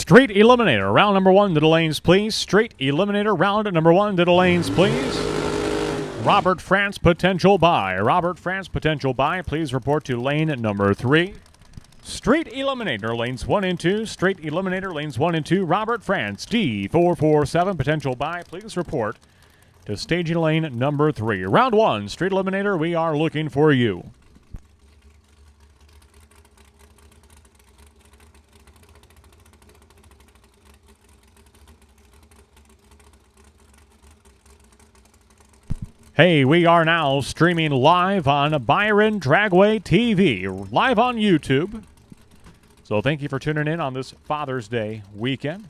Straight Eliminator, round number 1 to the lanes, please. Straight Eliminator, round number 1 to the lanes, please. Robert France, potential buy. Robert France, potential buy. Please report to lane number 3. Straight Eliminator, lanes 1 and 2. Straight Eliminator, lanes 1 and 2. Robert France, D447, potential buy. Please report to staging lane number 3. Round 1, Straight Eliminator, we are looking for you. Hey, we are now streaming live on Byron Dragway TV, live on YouTube. So thank you for tuning in on this Father's Day weekend.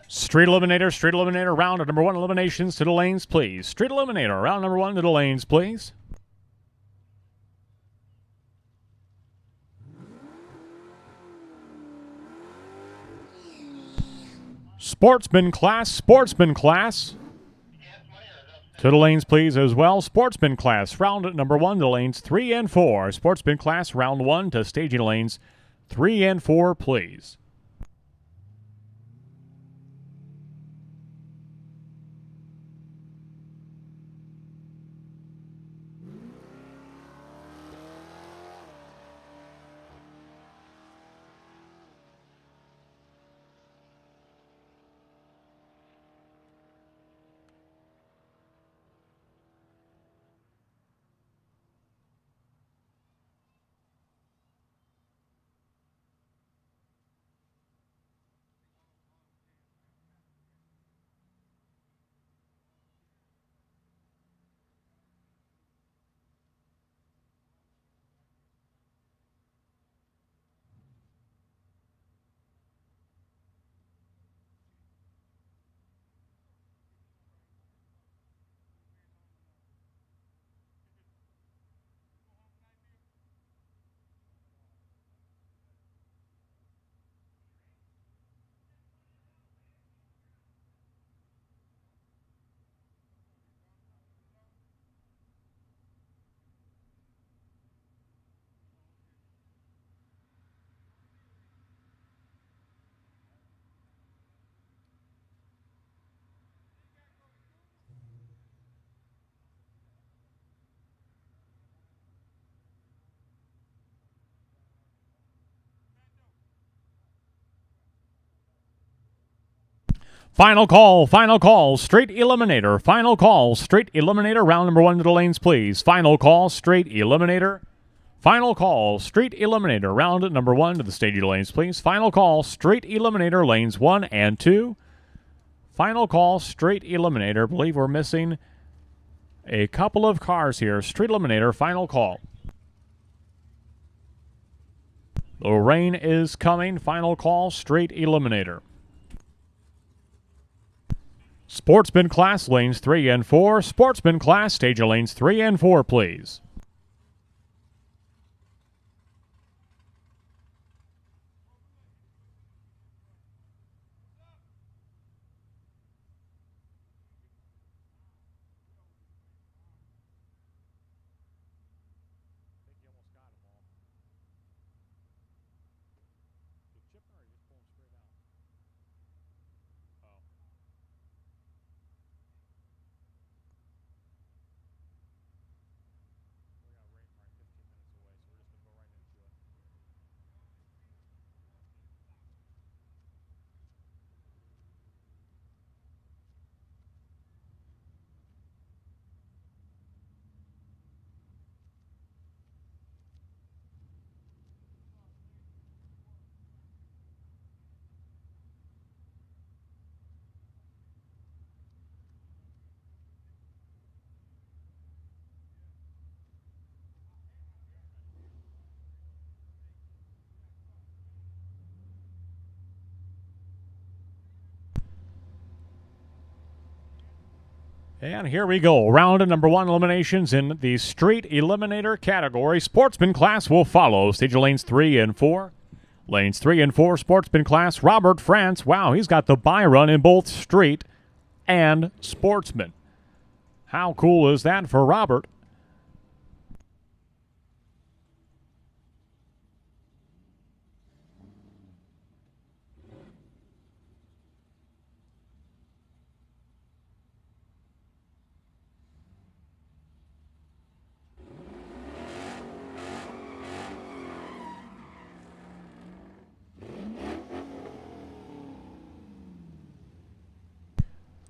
Street Eliminator, round of number 1 eliminations to the lanes, please. Street Eliminator, round number 1 to the lanes, please. Sportsman class. To the lanes, please, as well. Sportsman class, round number 1 to lanes 3 and 4. Sportsman class, round 1 to staging lanes 3 and 4, please. Final call, Straight Eliminator, Straight Eliminator, round number 1 to the lanes, please. Final call, Straight Eliminator, Straight Eliminator, round number 1 to the staging lanes, please. Final call, Straight Eliminator, lanes 1 and 2. Final call, Straight Eliminator. Believe we're missing a couple of cars here. Straight Eliminator, final call. The rain is coming. Final call, Straight Eliminator. Sportsman class, lanes 3 and 4. Sportsman class, stage lanes 3 and 4, please. And here we go. Round number 1 eliminations in the Street Eliminator category. Sportsman class will follow. Stage lanes 3 and 4. Lanes 3 and 4, Sportsman class. Robert France. Wow, he's got the Byron in both Street and Sportsman. How cool is that for Robert?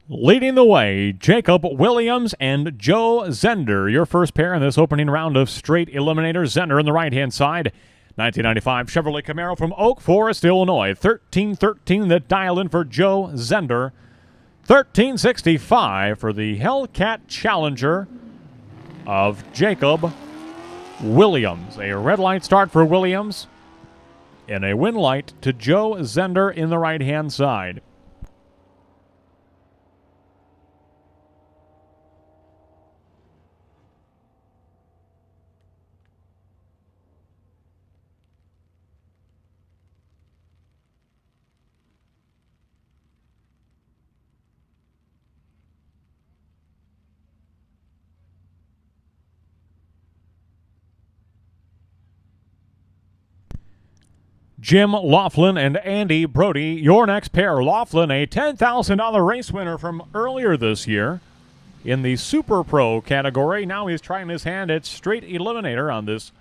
Leading the way, Jacob Williams and Joe Zender. Your first pair in this opening round of Straight Eliminator. Zender on the right-hand side. 1995 Chevrolet Camaro from Oak Forest, Illinois. 1313 the dial-in for Joe Zender. 1365 for the Hellcat Challenger of Jacob Williams. A red light start for Williams and a win light to Joe Zender in the right-hand side. Jim Laughlin and Andy Brody, your next pair. Laughlin, a $10,000 race winner from earlier this year in the Super Pro category. Now he's trying his hand at Straight Eliminator on this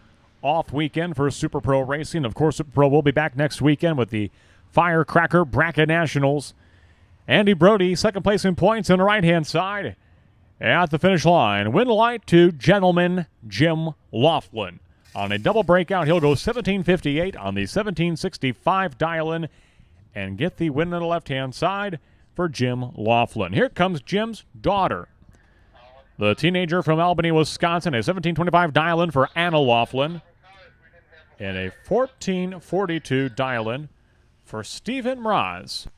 off weekend for Super Pro racing. Of course, Super Pro will be back next weekend with the Firecracker Bracket Nationals. Andy Brody, second place in points on the right-hand side at the finish line. Win light to Gentleman Jim Laughlin. On a double breakout, he'll go 1758 on the 1765 dial-in and get the win on the left-hand side for Jim Laughlin. Here comes Jim's daughter, the teenager from Albany, Wisconsin, a 1725 dial-in for Anna Laughlin, and a 1442 dial-in for Stephen Mraz.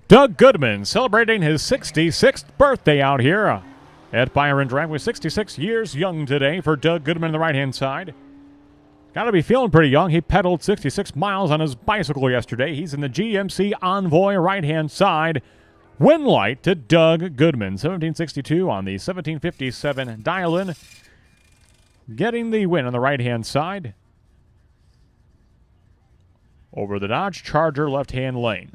Doug Goodman celebrating his 66th birthday out here at Byron Dragway. 66 years young today for Doug Goodman on the right-hand side. Got to be feeling pretty young. He pedaled 66 miles on his bicycle yesterday. He's in the GMC Envoy right-hand side. Win light to Doug Goodman. 1762 on the 1757 dial-in. Getting the win on the right-hand side over the Dodge Charger left-hand lane.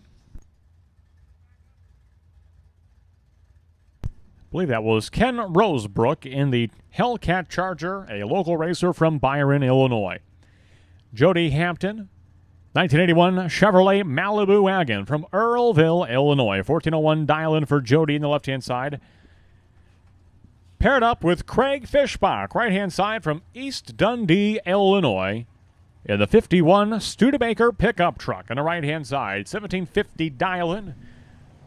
I believe that was Ken Rosebrook in the Hellcat Charger, a local racer from Byron, Illinois. Jody Hampton, 1981 Chevrolet Malibu wagon from Earlville, Illinois. 1401 dial-in for Jody in the left-hand side. Paired up with Craig Fishbach, right-hand side from East Dundee, Illinois, in the 51 Studebaker pickup truck on the right-hand side. 1750 dial-in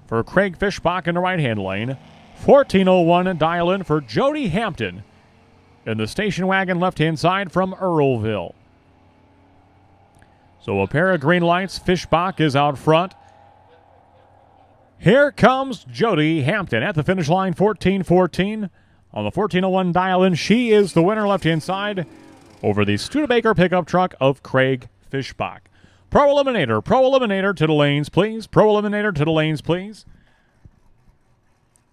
for Craig Fishbach in the right-hand lane. 1401 dial-in for Jody Hampton in the station wagon left-hand side from Earlville. So a pair of green lights. Fishbach is out front. Here comes Jody Hampton at the finish line, 1414 on the 1401 dial-in. She is the winner left-hand side over the Studebaker pickup truck of Craig Fishbach. Pro Eliminator to the lanes, please. Pro Eliminator to the lanes, please.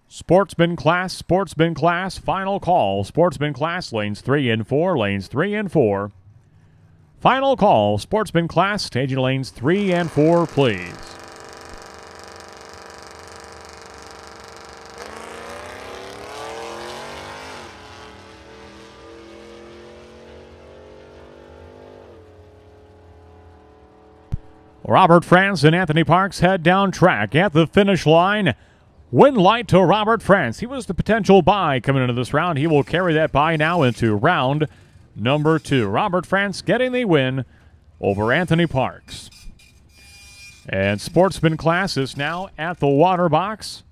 Sportsman class, final call. Sportsman class, lanes 3 and 4, lanes 3 and 4. Final call, Sportsman class, staging lanes 3 and 4, please. Robert France and Anthony Parks head down track at the finish line. Win light to Robert France. He was the potential bye coming into this round. He will carry that bye now into round number 2. Robert France getting the win over Anthony Parks. And Sportsman class is now at the water box.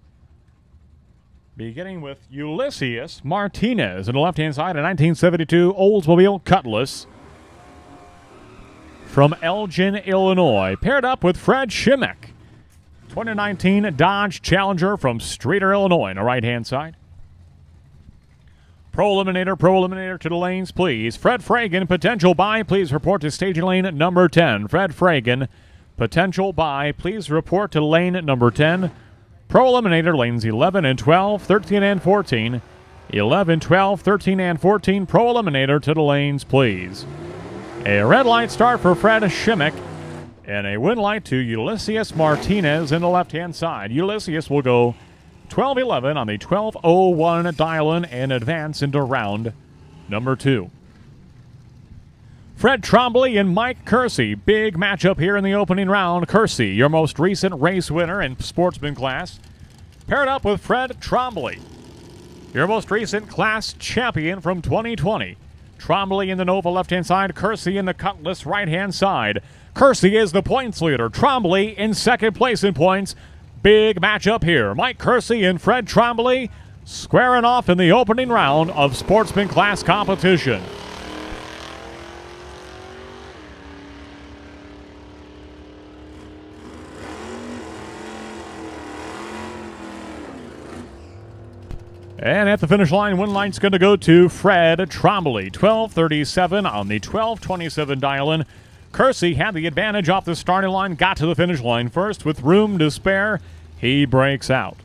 Beginning with Ulysses Martinez on the left-hand side, a 1972 Oldsmobile Cutlass from Elgin, Illinois. Paired up with Fred Schimmick, 2019 Dodge Challenger from Streator, Illinois on the right-hand side. Pro Eliminator to the lanes, please. Fred Fragan, potential bye, please report to staging lane number 10. Fred Fragan, potential bye, please report to lane number 10. Pro Eliminator, lanes 11 and 12, 13 and 14. 11, 12, 13, and 14. Pro Eliminator to the lanes, please. A red light start for Fred Schimmick, and a win light to Ulysses Martinez in the left-hand side. Ulysses will go 12-11 on the 12:01 dial-in and advance into round number 2. Fred Trombley and Mike Kersey. Big matchup here in the opening round. Kersey, your most recent race winner in Sportsman class, paired up with Fred Trombley, your most recent class champion from 2020. Trombley in the Nova left-hand side, Kersey in the Cutlass right-hand side. Kersey is the points leader. Trombley in second place in points. Big matchup here. Mike Kersey and Fred Trombley squaring off in the opening round of Sportsman class competition. And at the finish line, win light's going to go to Fred Trombley. 12:37 on the 12:27 dial-in. Kersey had the advantage off the starting line, got to the finish line first. With room to spare, he breaks out.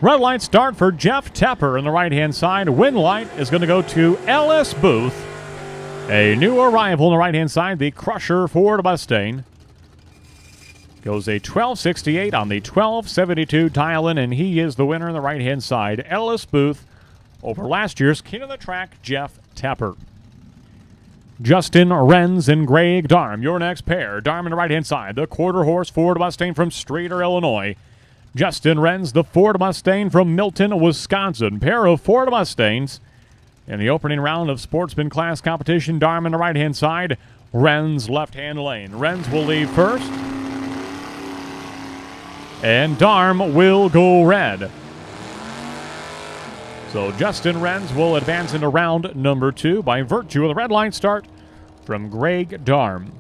Red light start for Jeff Tepper on the right-hand side. Win light is going to go to Ellis Booth. A new arrival on the right-hand side, the Crusher Ford Mustang. Goes a 12:68 on the 12:72 dial-in, and he is the winner on the right-hand side. Ellis Booth over last year's king of the track, Jeff Tepper. Justin Renz and Greg Darm, your next pair. Darm on the right-hand side, the quarter-horse Ford Mustang from Streator, Illinois. Justin Renz, the Ford Mustang from Milton, Wisconsin. Pair of Ford Mustangs in the opening round of Sportsman class competition. Darm on the right-hand side, Renz left-hand lane. Renz will leave first, and Darm will go red. So Justin Renz will advance into round number 2 by virtue of the red line start from Greg Darm.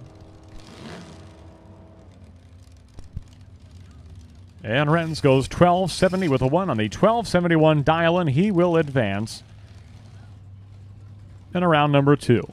And Renz goes 12:70 with a 1 on the 12:71 dial-in. He will advance in round number 2.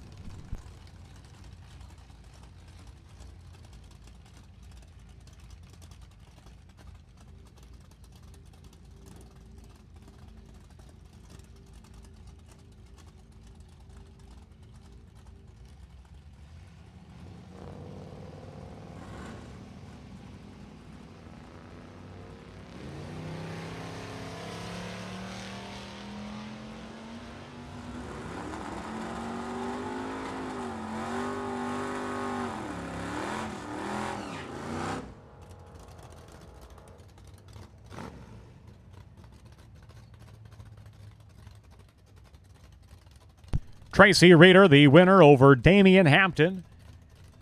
Tracy Reeder, the winner over Damian Hampton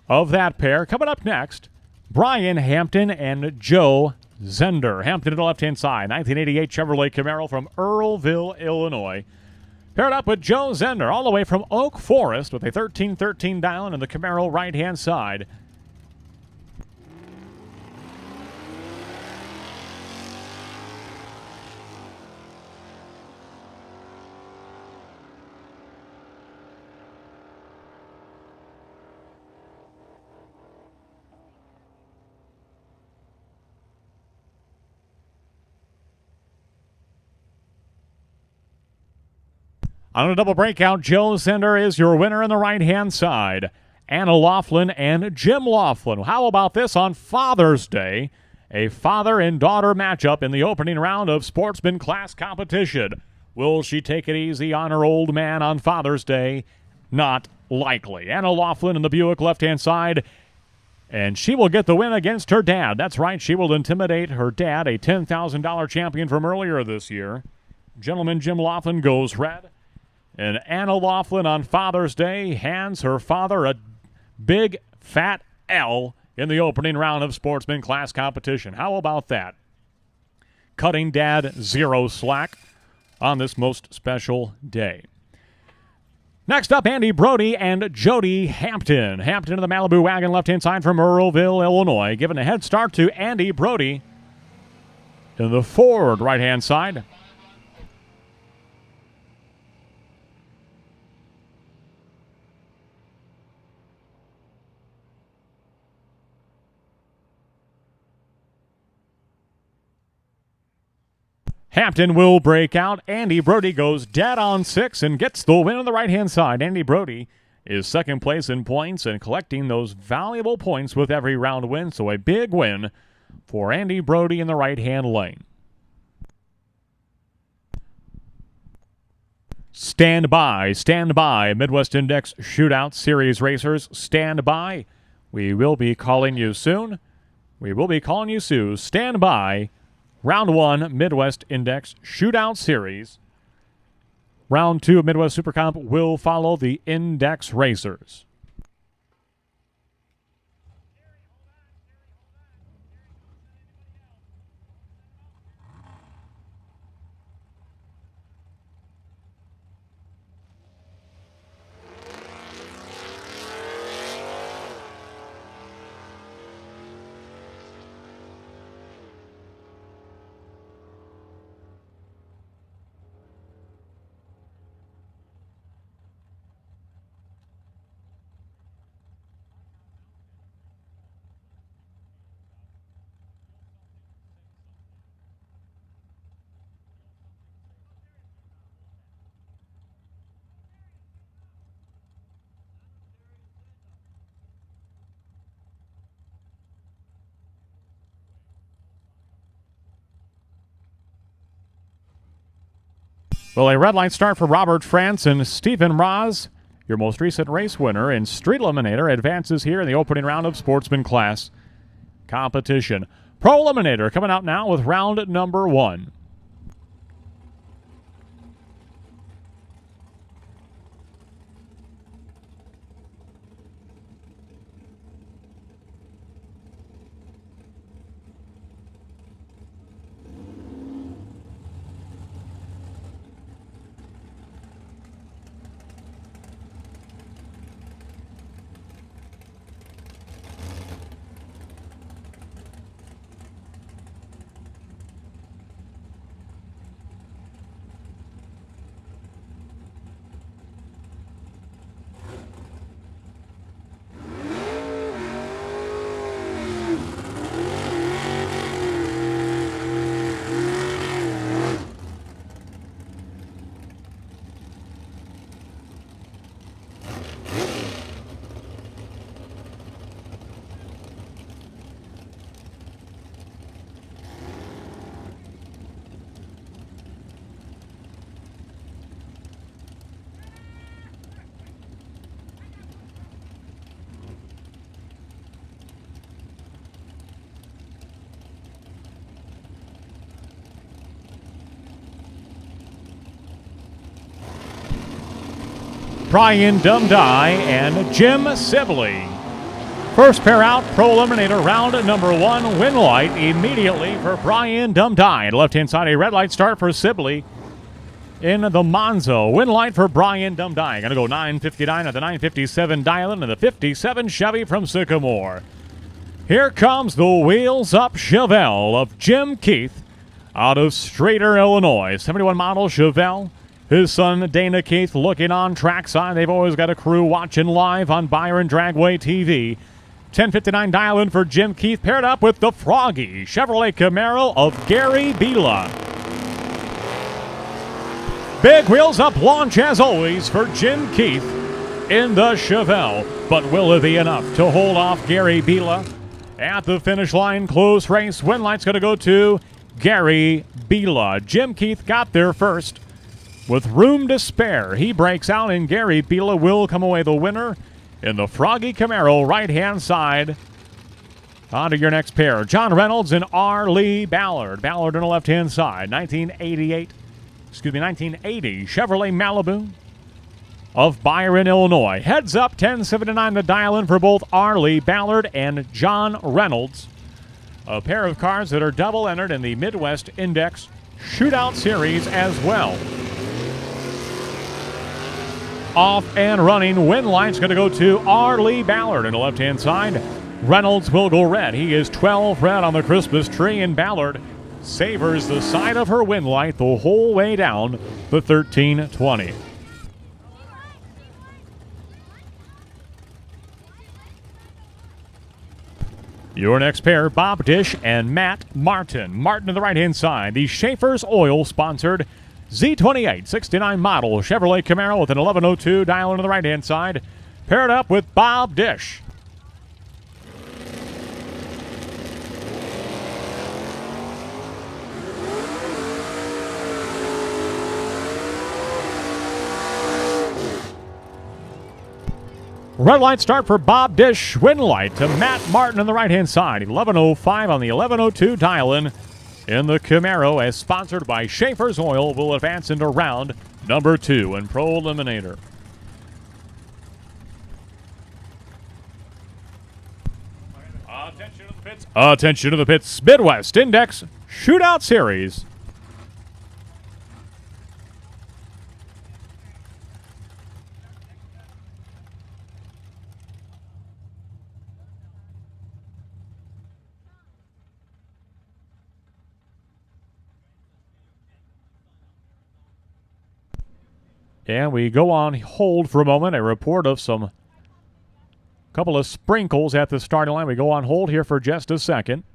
of that pair. Coming up next, Brian Hampton and Joe Zender. Hampton to the left-hand side, 1988 Chevrolet Camaro from Earlville, Illinois. Paired up with Joe Zender, all the way from Oak Forest with a 13-13 dial-in in the Camaro right-hand side. On a double breakout, Joe Sender is your winner on the right-hand side. Anna Laughlin and Jim Laughlin. How about this on Father's Day? A father and daughter matchup in the opening round of Sportsman class competition. Will she take it easy on her old man on Father's Day? Not likely. Anna Laughlin in the Buick left-hand side, and she will get the win against her dad. That's right, she will intimidate her dad, a $10,000 champion from earlier this year. Gentleman Jim Laughlin goes red, and Anna Laughlin on Father's Day hands her father a big fat L in the opening round of Sportsman class competition. How about that? Cutting dad zero slack on this most special day. Next up, Andy Brody and Jody Hampton. Hampton in the Malibu wagon, left-hand side from Earlville, Illinois. Giving a head start to Andy Brody in the Ford right-hand side. Hampton will break out. Andy Brody goes dead on 6 and gets the win on the right-hand side. Andy Brody is second place in points and collecting those valuable points with every round win. So a big win for Andy Brody in the right-hand lane. Stand by, Midwest Index Shootout Series racers. Stand by. We will be calling you soon. Stand by. Round 1, Midwest Index Shootout Series. Round 2 of Midwest Super Comp will follow the Index Racers. Well, a red light start for Robert France and Stephen Raz. Your most recent race winner in Street Eliminator advances here in the opening round of Sportsman class competition. Pro Eliminator coming out now with round number 1. Brian Dumdye and Jim Sibley. First pair out, Pro Eliminator round number 1, win light immediately for Brian Dumdye. Left-hand side, a red light start for Sibley in the Monzo. Win light for Brian Dumdye. Going to go 959 at the 957 Dylan and the 57 Chevy from Sycamore. Here comes the wheels up Chevelle of Jim Keith out of Streator, Illinois. 71 model Chevelle. His son Dana Keith looking on trackside. They've always got a crew watching live on Byron Dragway TV. 1059 dial-in for Jim Keith, paired up with the Froggy Chevrolet Camaro of Gary Bila. Big wheels up launch as always for Jim Keith in the Chevelle. But will it be enough to hold off Gary Bila? At the finish line, close race. Win light's going to go to Gary Bila. Jim Keith got there first with room to spare. He breaks out, and Gary Bila will come away the winner in the Froggy Camaro right-hand side. On to your next pair. John Reynolds and R. Lee Ballard. Ballard on the left-hand side. 1980 Chevrolet Malibu of Byron, Illinois. Heads up, 1079 the dial-in for both R. Lee Ballard and John Reynolds. A pair of cars that are double entered in the Midwest Index Shootout Series as well. Off and running. Win light's going to go to R. Lee Ballard on the left-hand side. Reynolds will go red. He is 12 red on the Christmas tree, and Ballard savors the side of her win light the whole way down the 1320. Your next pair, Bob Dish and Matt Martin. Martin on the right-hand side. The Schaefer's Oil sponsored Z28 69 model Chevrolet Camaro with an 1102 dial on the right-hand side. Paired up with Bob Dish. Red light start for Bob Dish. Win light to Matt Martin on the right-hand side. 1105 on the 1102 dial-in the Camaro, as sponsored by Schaefer's Oil, will advance into round number 2 in Pro Eliminator. Attention to the pits. Attention to the pits. Midwest Index Shootout Series. And we go on hold for a moment. A report of some couple of sprinkles at the starting line. We go on hold here for just a second.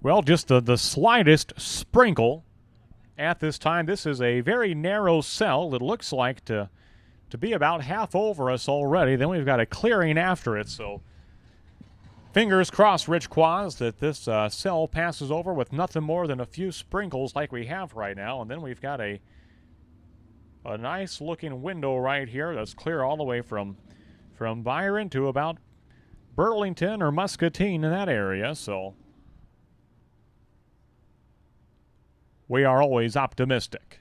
Well, just the slightest sprinkle at this time. This is a very narrow cell. It looks like to be about half over us already. Then we've got a clearing after it. So fingers crossed, Rich Quaz, that this cell passes over with nothing more than a few sprinkles like we have right now. And then we've got a nice looking window right here that's clear all the way from Byron to about Burlington or Muscatine in that area. So we are always optimistic.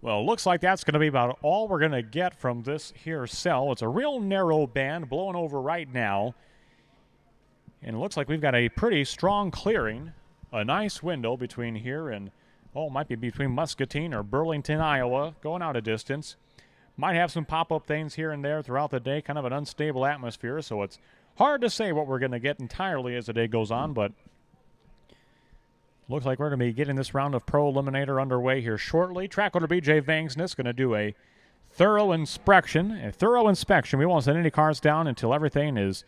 Well, looks like that's going to be about all we're going to get from this here cell. It's a real narrow band blowing over right now. And it looks like we've got a pretty strong clearing. A nice window between here and, oh, it might be between Muscatine or Burlington, Iowa, going out a distance. Might have some pop-up things here and there throughout the day, kind of an unstable atmosphere, so it's hard to say what we're going to get entirely as the day goes on, but looks like we're going to be getting this round of Pro Eliminator underway here shortly. Track owner BJ Vangsness going to do a thorough inspection. We won't send any cars down until everything is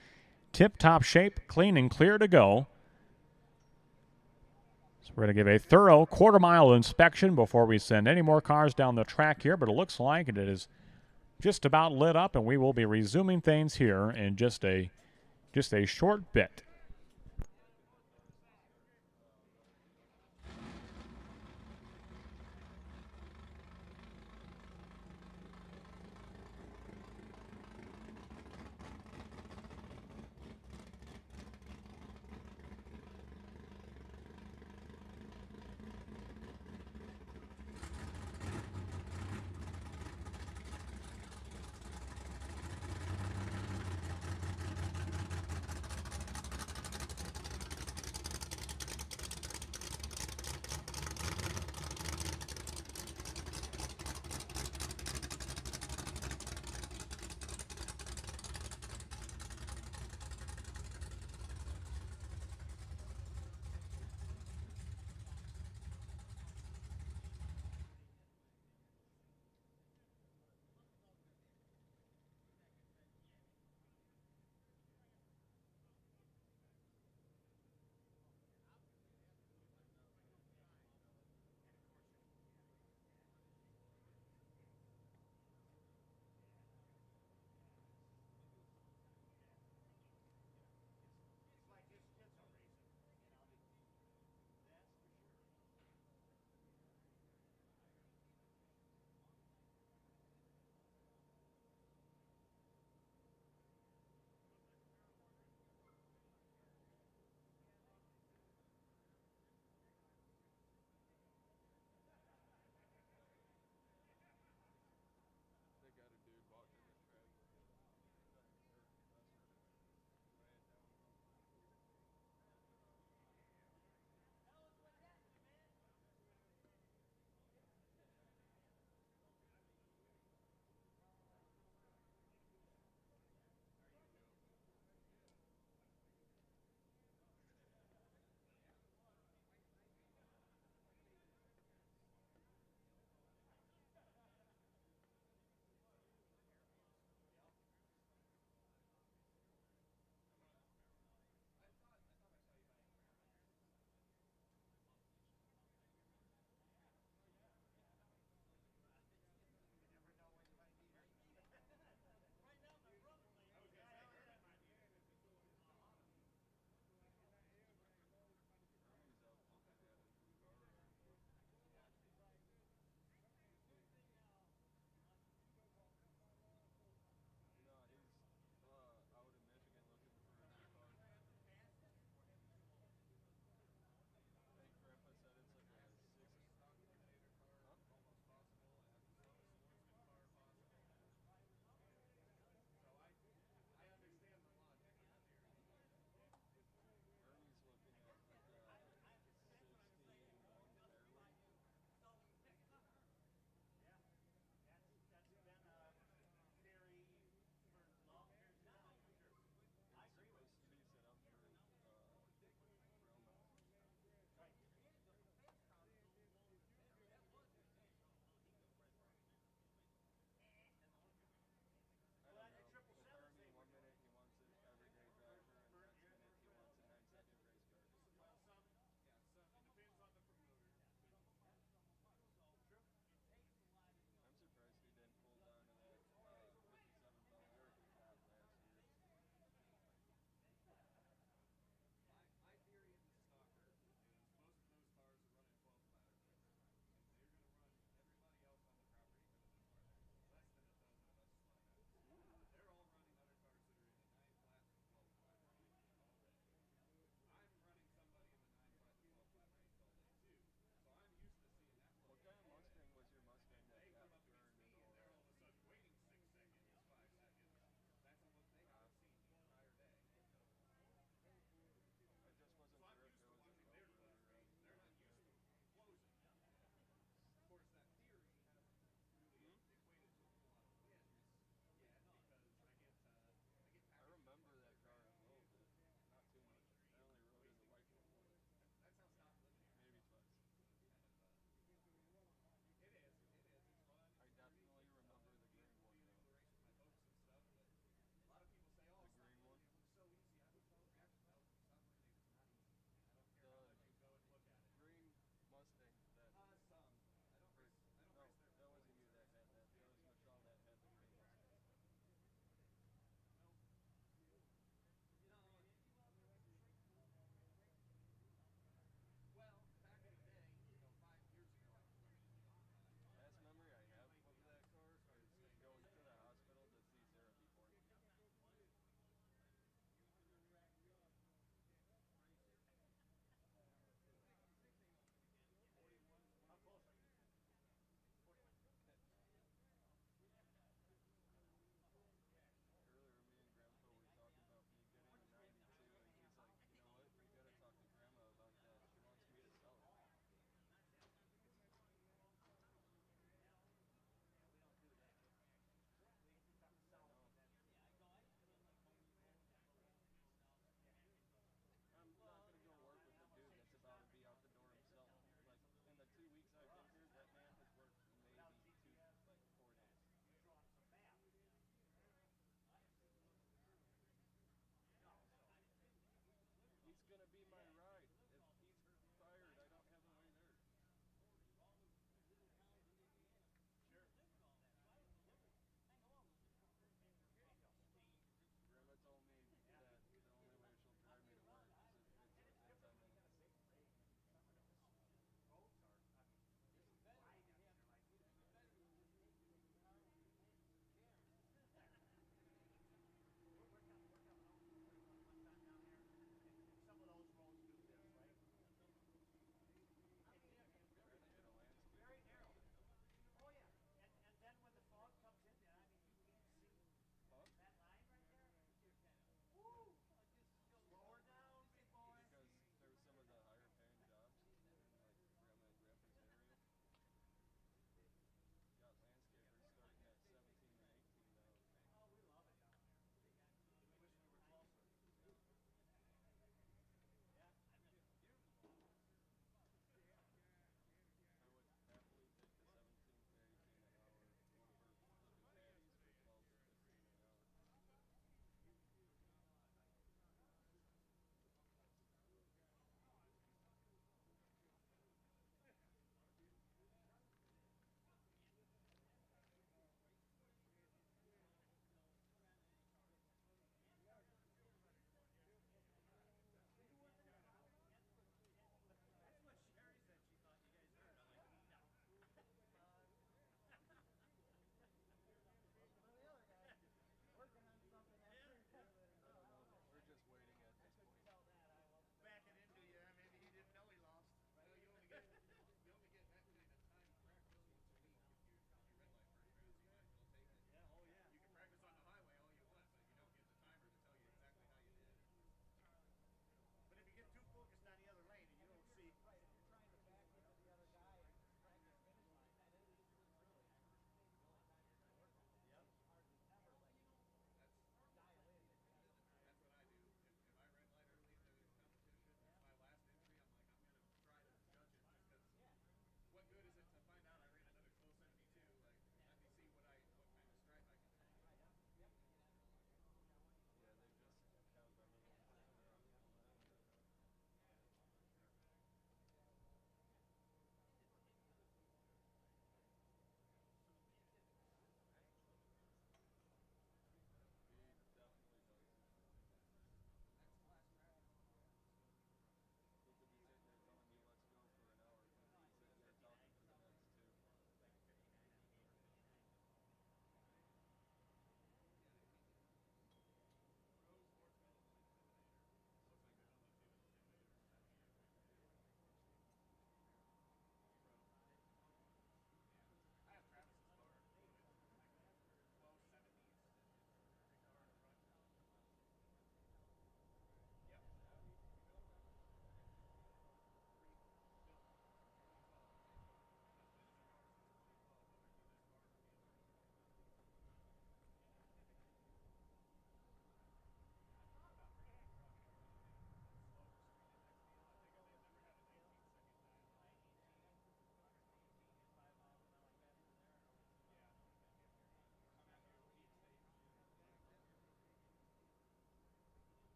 tip-top shape, clean and clear to go. So we're going to give a thorough quarter-mile inspection before we send any more cars down the track here, but it looks like it is just about lit up, and we will be resuming things here in just a short bit.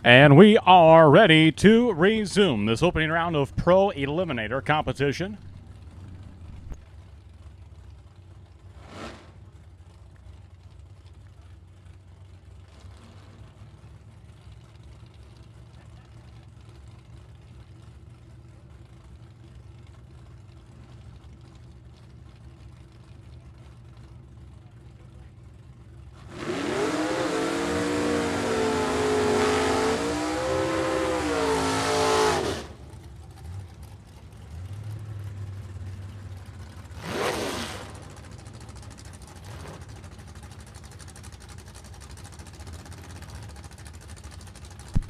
And we are ready to resume this opening round of Pro Eliminator competition.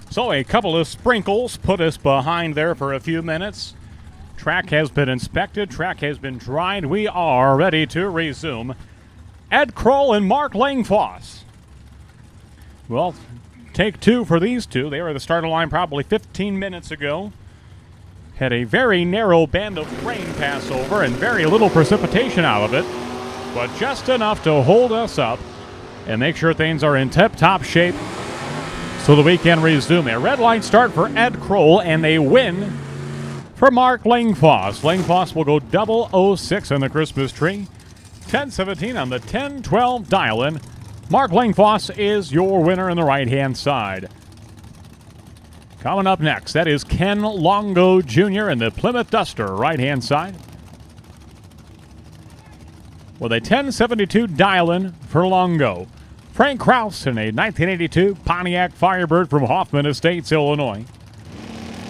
So a couple of sprinkles put us behind there for a few minutes. Track has been inspected. Track has been dried. We are ready to resume. Ed Kroll and Mark Langfoss. Well, take two for these two. They were at the starting line probably 15 minutes ago. Had a very narrow band of rain pass over and very little precipitation out of it, but just enough to hold us up and make sure things are in tip-top shape so that we can resume. A red line start for Ed Kroll and a win for Mark Langfoss. Langfoss will go 006 on the Christmas tree. 10-17 on the 10-12 dial-in. Mark Langfoss is your winner on the right-hand side. Coming up next, that is Ken Longo Jr. in the Plymouth Duster, right-hand side. With a 10-72 dial-in for Longo. Frank Krause in a 1982 Pontiac Firebird from Hoffman Estates, Illinois.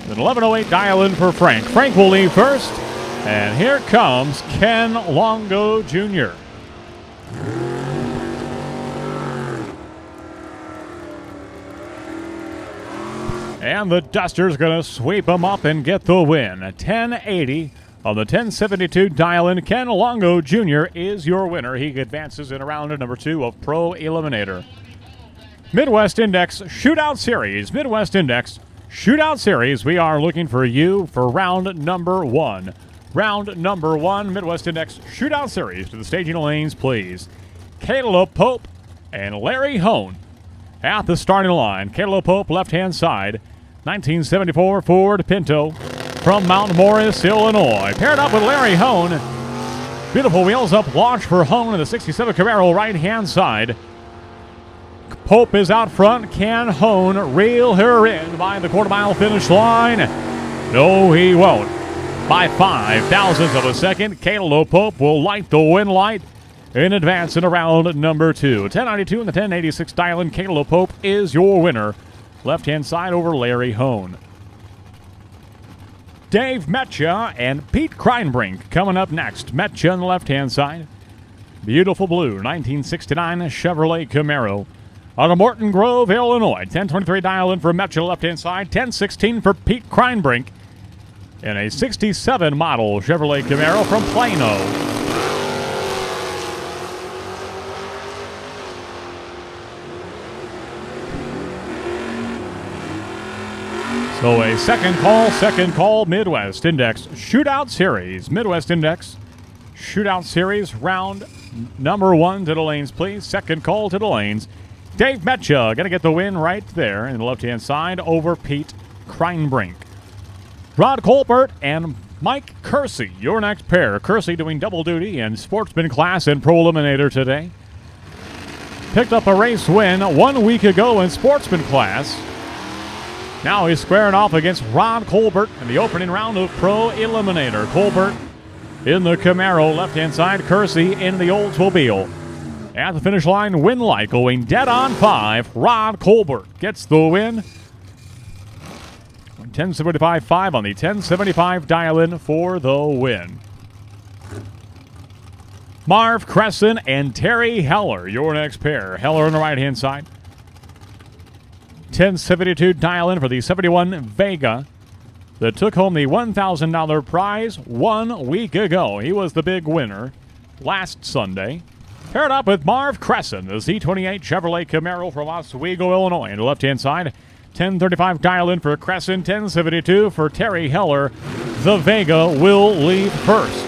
An 1108 dial-in for Frank. Frank will leave first, and here comes Ken Longo Jr. And the Duster's going to sweep him up and get the win. A 1080 on the 1072 dial-in. Ken Longo Jr. is your winner. He advances in round number 2 of Pro Eliminator. Midwest Index Shootout Series. Midwest Index Shootout Series. We are looking for you for round number 1. Round number 1, Midwest Index Shootout Series. To the staging lanes, please. Caleb Pope and Larry Hone at the starting line. Caleb Pope, left-hand side. 1974 Ford Pinto from Mount Morris, Illinois. Paired up with Larry Hone. Beautiful wheels up launch for Hone in the 67 Camaro right-hand side. Pope is out front. Can Hone reel her in by the quarter-mile finish line? No, he won't. By 0.005 of a second, Caleb Pope will light the win light in advance in round number 2. 1092 and the 1086 dial-in. Caleb Pope is your winner. Left-hand side over Larry Hone. Dave Metcha and Pete Kreinbrink coming up next. Metcha on the left-hand side. Beautiful blue 1969 Chevrolet Camaro. Out of Morton Grove, Illinois. 1023 dial-in for Metcha left-hand side. 1016 for Pete Kreinbrink. And a 67 model Chevrolet Camaro from Plano. So a second call, Midwest Index Shootout Series. Midwest Index Shootout Series, round number 1 to the lanes, please. Second call to the lanes. Dave Metcha going to get the win right there in the left-hand side over Pete Kreinbrink. Rod Colbert and Mike Kersey, your next pair. Kersey doing double duty in Sportsman class and Pro Eliminator today. Picked up a race win 1 week ago in Sportsman class. Now he's squaring off against Rod Colbert in the opening round of Pro Eliminator. Colbert in the Camaro, left-hand side. Kersey in the Oldsmobile. At the finish line, win light going dead on 5. Rod Colbert gets the win. 1075.5 on the 1075 dial-in for the win. Marv Crescent and Terry Heller, your next pair. Heller on the right-hand side. 1072 dial-in for the 71 Vega that took home the $1,000 prize 1 week ago. He was the big winner last Sunday. Paired up with Marv Crescent, the Z28 Chevrolet Camaro from Oswego, Illinois. On the left-hand side, 1035 dial-in for Crescent, 1072 for Terry Heller. The Vega will leave first.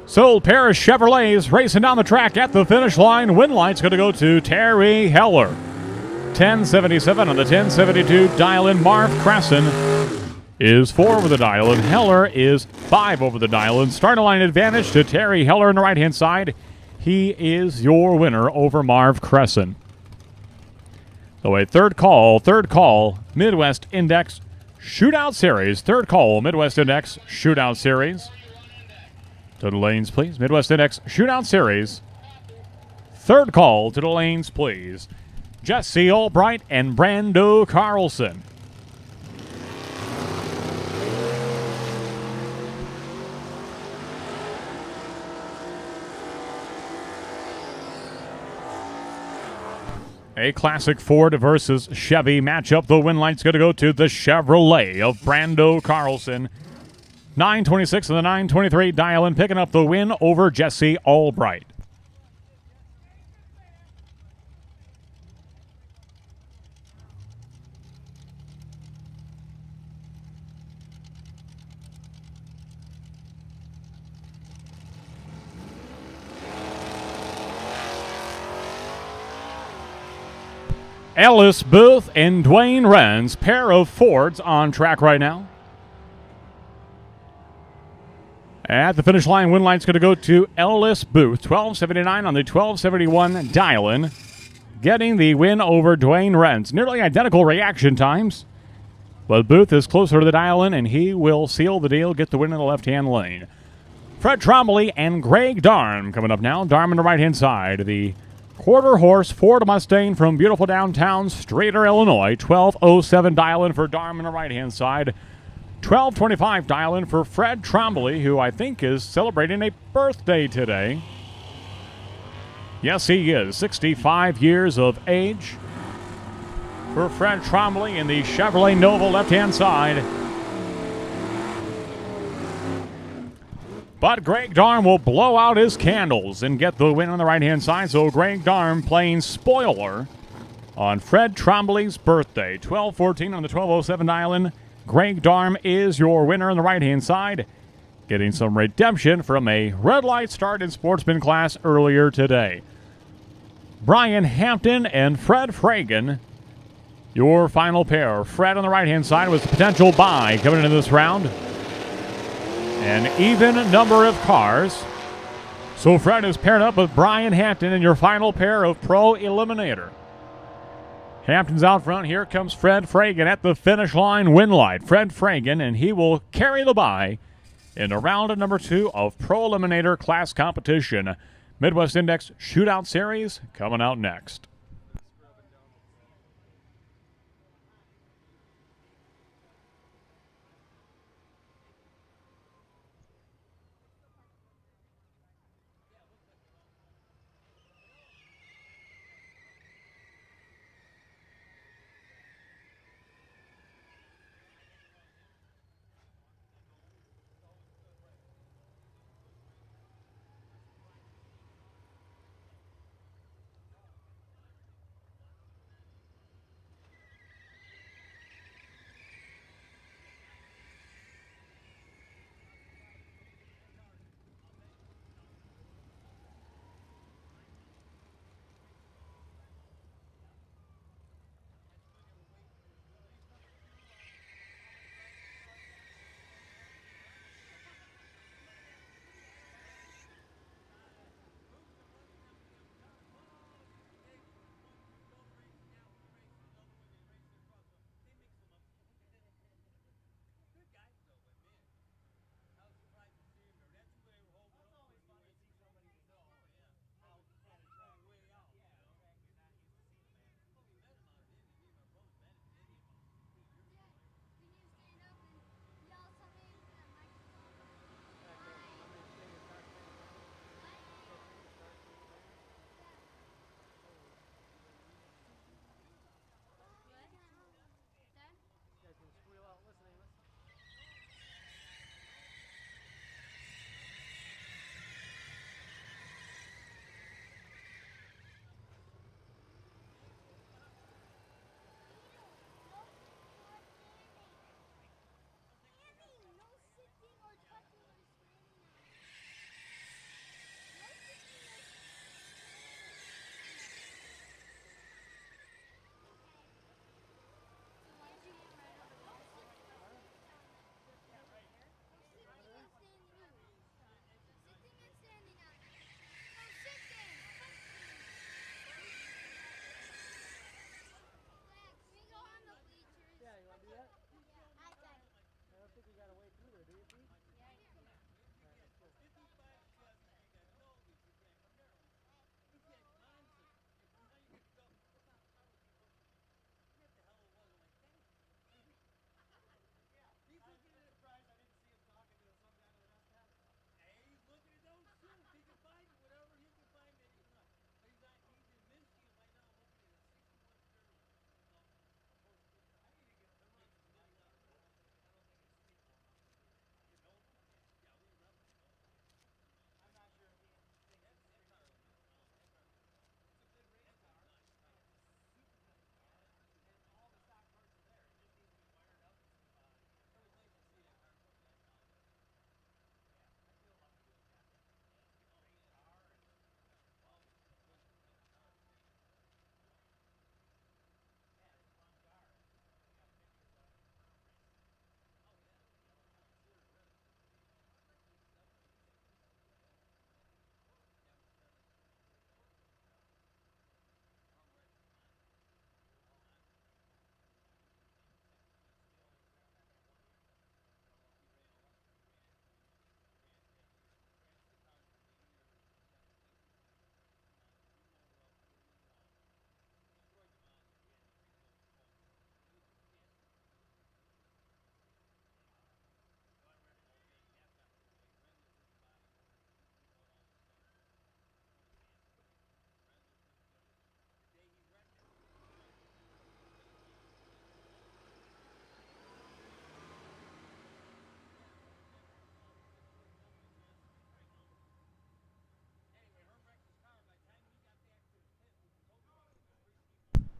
So, pair of Chevrolets racing down the track at the finish line. Win light's going to go to Terry Heller. 1077 on the 1072 dial-in. Marv Cresson is 4 over the dial-in. Heller is 5 over the dial-in. Starting line advantage to Terry Heller on the right-hand side. He is your winner over Marv Cresson. So a third call, Midwest Index Shootout Series. Third call, Midwest Index Shootout Series. To the lanes, please. Midwest Index Shootout Series. Third call to the lanes, please. Jesse Albright and Brando Carlson. A classic Ford versus Chevy matchup. The win light's going to go to the Chevrolet of Brando Carlson. 926 and the 923 dial-in, picking up the win over Jesse Albright. Ellis Booth and Dwayne Renz, pair of Fords on track right now. At the finish line, win light's going to go to Ellis Booth. 1279 on the 1271 dial-in. Getting the win over Dwayne Renz. Nearly identical reaction times. But Booth is closer to the dial-in, and he will seal the deal, get the win in the left-hand lane. Fred Trombley and Greg Darm coming up now. Darm on the right-hand side. The quarter-horse Ford Mustang from beautiful downtown Streator, Illinois. 1207 dial-in for Darm on the right-hand side. 1225 dial-in for Fred Trombley, who I think is celebrating a birthday today. Yes, he is. 65 years of age for Fred Trombley in the Chevrolet Nova left-hand side. But Greg Darm will blow out his candles and get the win on the right-hand side. So Greg Darm playing spoiler on Fred Trombley's birthday. 1214 on the 1207 dial-in. Greg Darm is your winner on the right-hand side, getting some redemption from a red light start in Sportsman class earlier today. Brian Hampton and Fred Fragan, your final pair. Fred on the right-hand side was the potential buy coming into this round. An even number of cars. So Fred is paired up with Brian Hampton in your final pair of Pro Eliminator. Hampton's out front. Here comes Fred Fragan at the finish line. Win light. Fred Fragan, and he will carry the bye in the round number 2 of Pro Eliminator class competition. Midwest Index Shootout Series coming out next.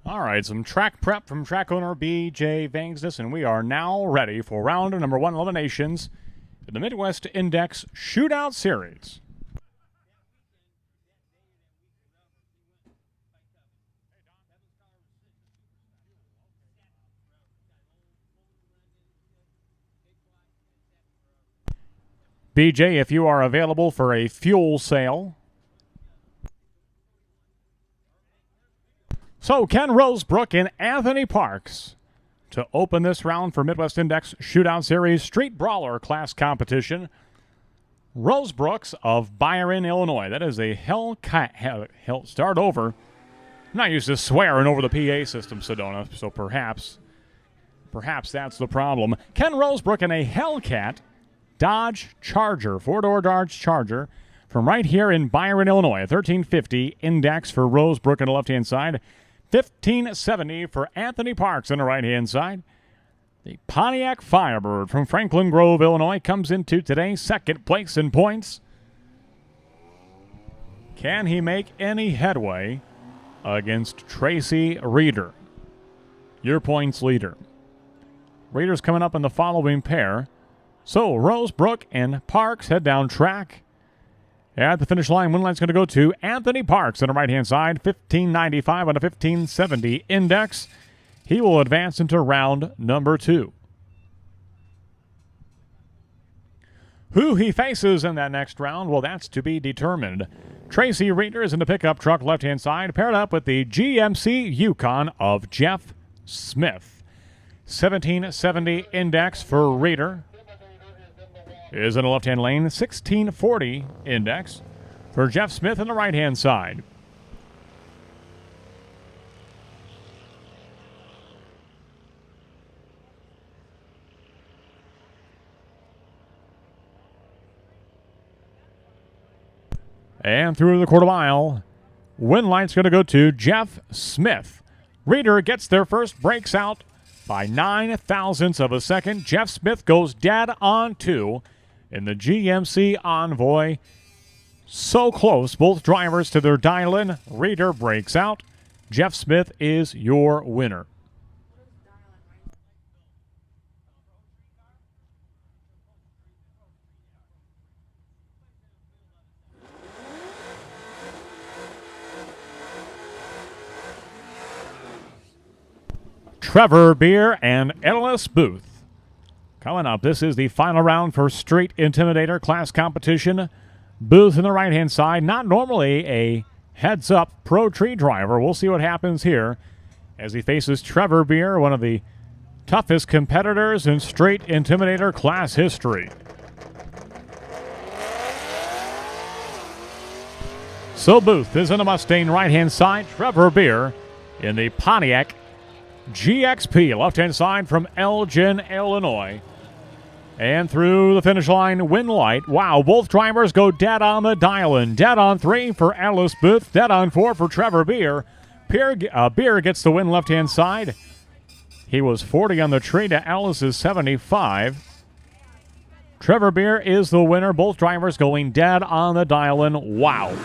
All right, some track prep from track owner B.J. Vangsness, and we are now ready for round number 1 eliminations in the Midwest Index Shootout Series. BJ, if you are available for a fuel sale. So Ken Rosebrook and Anthony Parks to open this round for Midwest Index Shootout Series Street Brawler class competition. Rosebrook's of Byron, Illinois. That is a Hellcat. Start over. I'm not used to swearing over the PA system, Sedona, so perhaps that's the problem. Ken Rosebrook in a Hellcat Dodge Charger, 4-door Dodge Charger from right here in Byron, Illinois. A 1350 index for Rosebrook on the left-hand side. 1570 for Anthony Parks on the right-hand side. The Pontiac Firebird from Franklin Grove, Illinois, comes into today's second place in points. Can he make any headway against Tracy Reeder, your points leader? Reeder's coming up in the following pair. So Rosebrook and Parks head down track. At the finish line, win line's going to go to Anthony Parks on the right-hand side, 1595 on a 1570 index. He will advance into round number 2. Who he faces in that next round, well, that's to be determined. Tracy Reeder is in the pickup truck left-hand side, paired up with the GMC Yukon of Jeff Smith. 1770 index for Reeder. Is in the left-hand lane, 1640 index for Jeff Smith on the right-hand side. And through the quarter mile, win line's going to go to Jeff Smith. Reeder gets their first, breaks out by 9 thousandths of a second. Jeff Smith goes dead on 2. In the GMC Envoy. So close, both drivers to their dial-in. Reeder breaks out. Jeff Smith is your winner. Trevor Beer and Ellis Booth. Coming up, this is the final round for Street Intimidator class competition. Booth on the right-hand side, not normally a heads-up pro tree driver. We'll see what happens here as he faces Trevor Beer, one of the toughest competitors in Street Intimidator class history. So Booth is in the Mustang right-hand side. Trevor Beer in the Pontiac GXP left-hand side from Elgin, Illinois. And through the finish line, win light. Wow, both drivers go dead on the dial-in. Dead on 3 for Ellis Booth. Dead on 4 for Trevor Beer. Beer gets the win left-hand side. He was 40 on the tree to Ellis's 75. Trevor Beer is the winner. Both drivers going dead on the dial-in. Wow.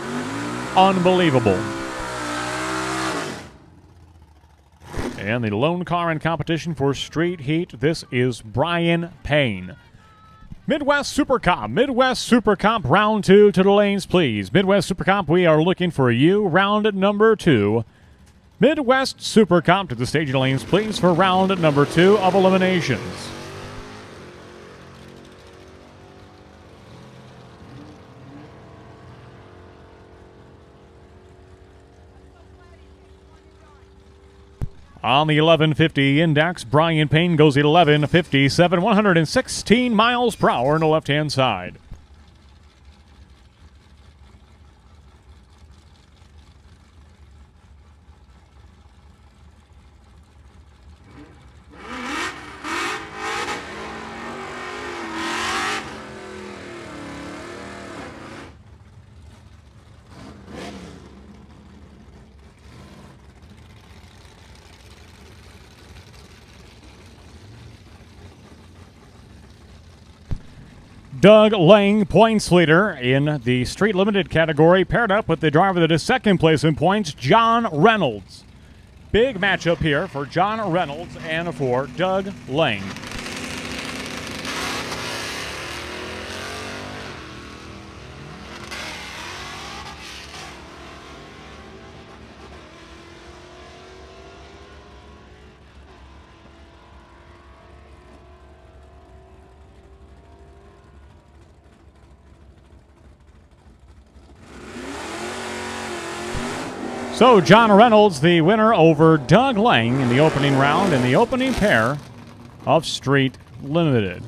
Unbelievable. And the lone car in competition for Street Heat, this is Brian Payne. Midwest Super Comp. Midwest Super Comp round 2 to the lanes, please. Midwest Super Comp, we are looking for you. Round number 2. Midwest Super Comp to the stage of the lanes, please, for round number 2 of eliminations. On the 1150 index, Brian Payne goes 1157, 116 miles per hour on the left-hand side. Doug Lang, points leader in the Street Limited category, paired up with the driver that is second place in points, John Reynolds. Big matchup here for John Reynolds and for Doug Lane. So John Reynolds, the winner over Doug Lang in the opening round in the opening pair of Street Limited.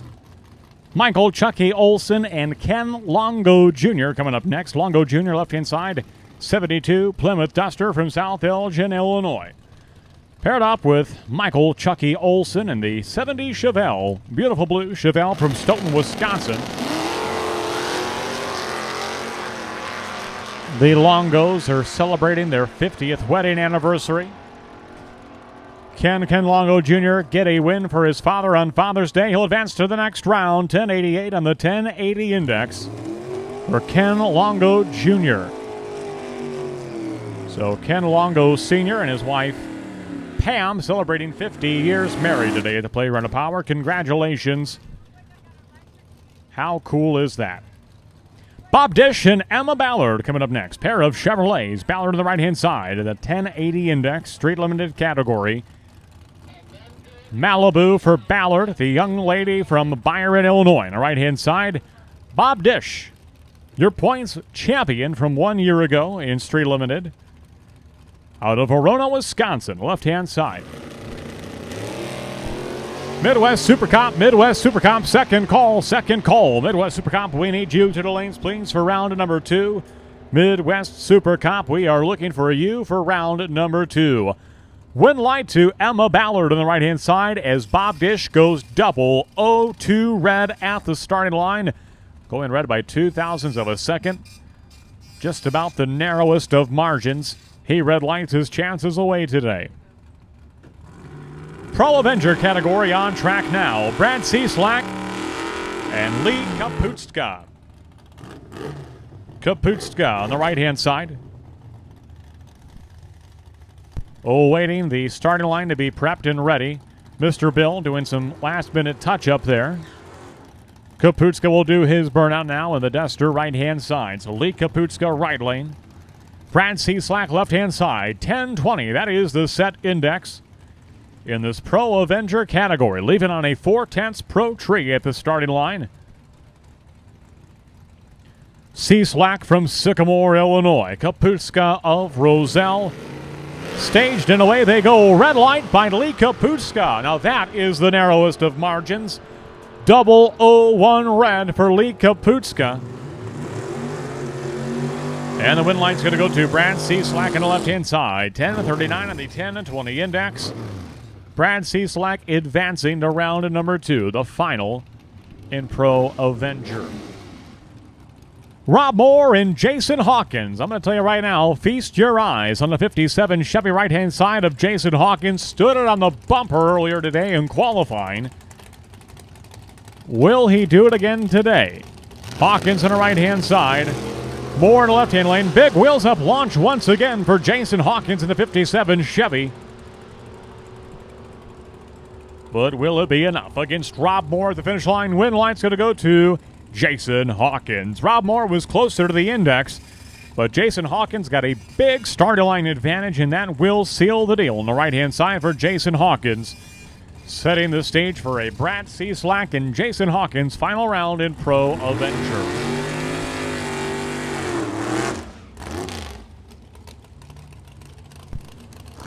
Michael Chucky Olson and Ken Longo Jr. coming up next. Longo Jr. left-hand side, 72 Plymouth Duster from South Elgin, Illinois. Paired up with Michael Chucky Olson and the 70 Chevelle, beautiful blue Chevelle from Stoughton, Wisconsin. The Longos are celebrating their 50th wedding anniversary. Can Longo Jr. get a win for his father on Father's Day? He'll advance to the next round. 1088 on the 1080 index for Ken Longo Jr. So Ken Longo Sr. and his wife Pam celebrating 50 years married today at the Playground of Power. Congratulations. How cool is that? Bob Dish and Emma Ballard coming up next. Pair of Chevrolets. Ballard on the right-hand side of the 1080 index, Street Limited category. Malibu for Ballard, the young lady from Byron, Illinois. On the right-hand side, Bob Dish, your points champion from 1 year ago in Street Limited. Out of Verona, Wisconsin, left-hand side. Midwest Super Comp, second call. Midwest Super Comp, we need you to the lanes, please, for round number 2. Midwest Super Comp, we are looking for you for round number 2. Win light to Emma Ballard on the right-hand side as Bob Dish goes double 0-2 red at the starting line. Going red by 0.02 of a second. Just about the narrowest of margins. He red lights his chances away today. Pro Avenger category on track now. Brad Cieslak and Lee Kaputska. Kaputska on the right-hand side. Awaiting the starting line to be prepped and ready. Mr. Bill doing some last-minute touch-up there. Kaputska will do his burnout now in the Duster right-hand side. So Lee Kaputska right lane. Brad Cieslak left-hand side. 10-20. That is the set index in this Pro Avenger category, leaving on a 4/10 Pro tree at the starting line. Cieslak from Sycamore, Illinois. Kaputska of Roselle. Staged and away they go. Red light by Lee Kaputska. Now that is the narrowest of margins. 001 red for Lee Kaputska. And the win light's going to go to Brad Cieslak on the left-hand side. 10-39 on the 10-20 index. Brad Cieslak advancing to round number 2, the final in Pro Avenger. Rob Moore and Jason Hawkins. I'm going to tell you right now, feast your eyes on the 57 Chevy right-hand side of Jason Hawkins. Stood it on the bumper earlier today in qualifying. Will he do it again today? Hawkins on the right-hand side. Moore in the left-hand lane. Big wheels up launch once again for Jason Hawkins in the 57 Chevy. But will it be enough against Rob Moore at the finish line? Win light's going to go to Jason Hawkins. Rob Moore was closer to the index, but Jason Hawkins got a big starting line advantage, and that will seal the deal on the right-hand side for Jason Hawkins. Setting the stage for a Brad Cieslak and Jason Hawkins final round in Pro Avenger.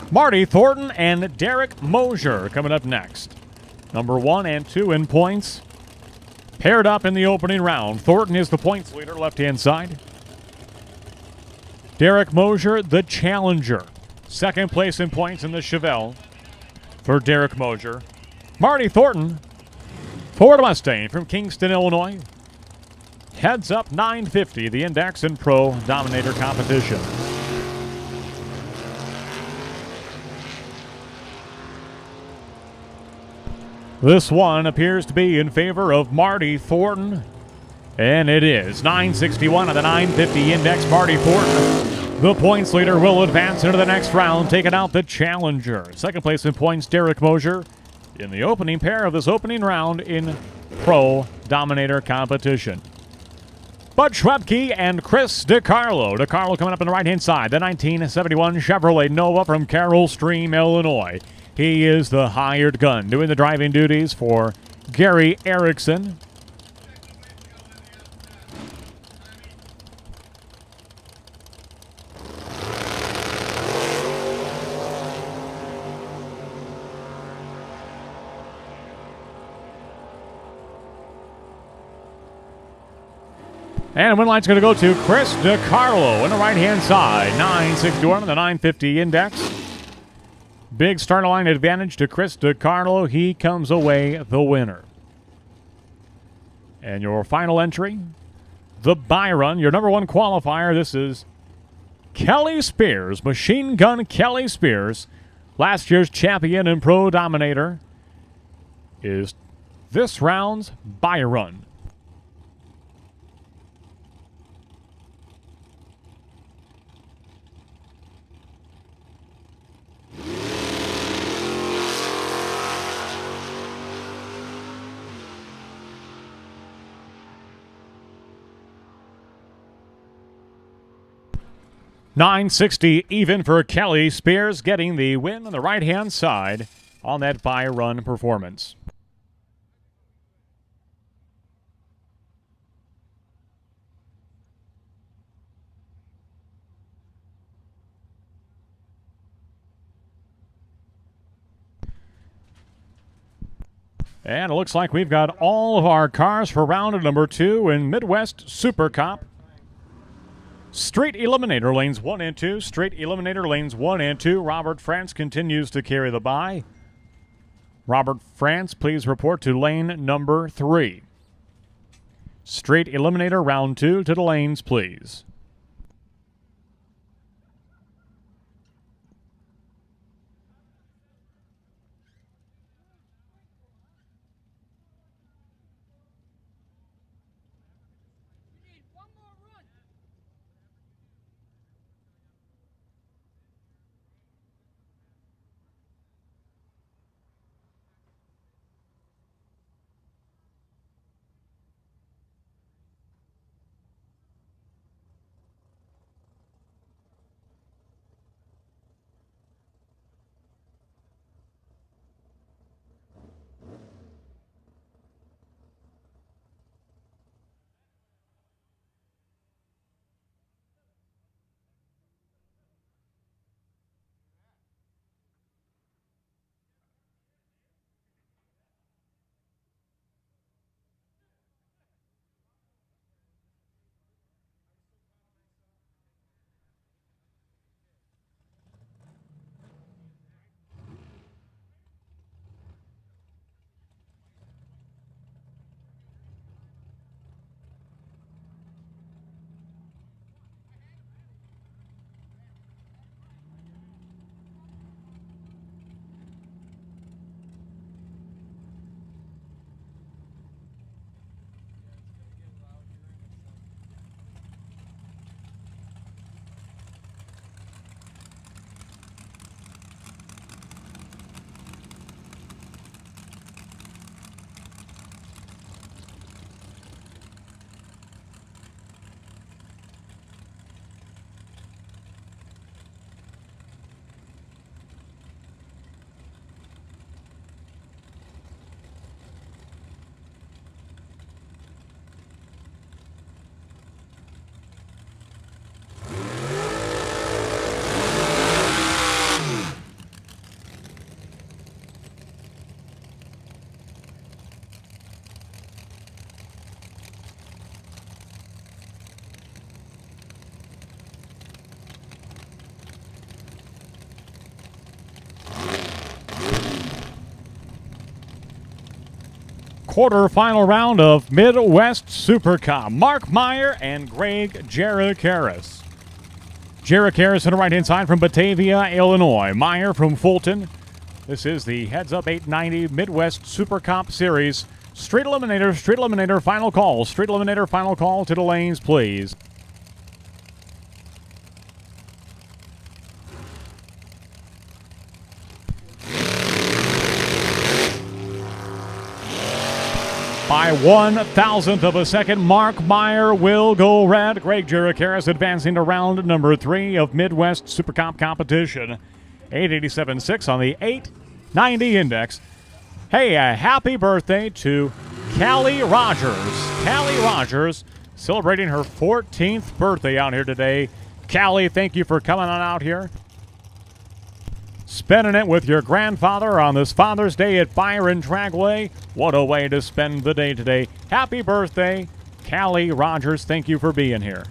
Marty Thornton and Derek Mosier coming up next. Number 1 and 2 in points. Paired up in the opening round. Thornton is the points leader, left-hand side. Derek Mosier, the challenger. Second place in points in the Chevelle for Derek Mosier. Marty Thornton, Ford Mustang from Kingston, Illinois. Heads up 950, the index in Pro Dominator competition. This one appears to be in favor of Marty Thornton, and it is. 961 on the 950 index. Marty Thornton The points leader will advance into the next round, taking out the challenger. Second place in points, Derek Mosier, in the opening pair of this opening round in Pro Dominator competition. Bud Schwebke and Chris DiCarlo. DiCarlo coming up on the right-hand side. The 1971 Chevrolet Nova from Carroll Stream, Illinois. He is the hired gun, doing the driving duties for Gary Erickson. And win line's going to go to Chris DiCarlo on the right-hand side. 961 on the 950 index. Big starter line advantage to Chris DiCarlo. He comes away the winner. And your final entry, the Byron, your number one qualifier. This is Kelly Spears, Machine Gun Kelly Spears. Last year's champion and Pro Dominator is this round's Byron. $960 even for Kelly Spears, getting the win on the right-hand side on that Byron performance. And it looks like we've got all of our cars for round number 2 in Midwest Super Cup. Straight Eliminator lanes 1 and 2. Straight Eliminator lanes 1 and 2. Robert France continues to carry the bye. Robert France, please report to lane number 3. Straight Eliminator round 2 to the lanes, please. Quarter-final round of Midwest Super Cup. Mark Meyer and Greg Jarakaris. Jarakaris on the right-hand side from Batavia, Illinois. Meyer from Fulton. This is the Heads Up 890 Midwest Super Cup Series. Straight Eliminator, final call. Straight Eliminator, final call to the lanes, please. By 1,000th of a second, Mark Meyer will go red. Greg Jericaris advancing to round number 3 of Midwest Super Comp competition. 887.6 on the 890 index. Hey, a happy birthday to Callie Rogers. Callie Rogers celebrating her 14th birthday out here today. Callie, thank you for coming on out here. Spending it with your grandfather on this Father's Day at Byron Dragway. What a way to spend the day today. Happy birthday, Callie Rogers. Thank you for being here.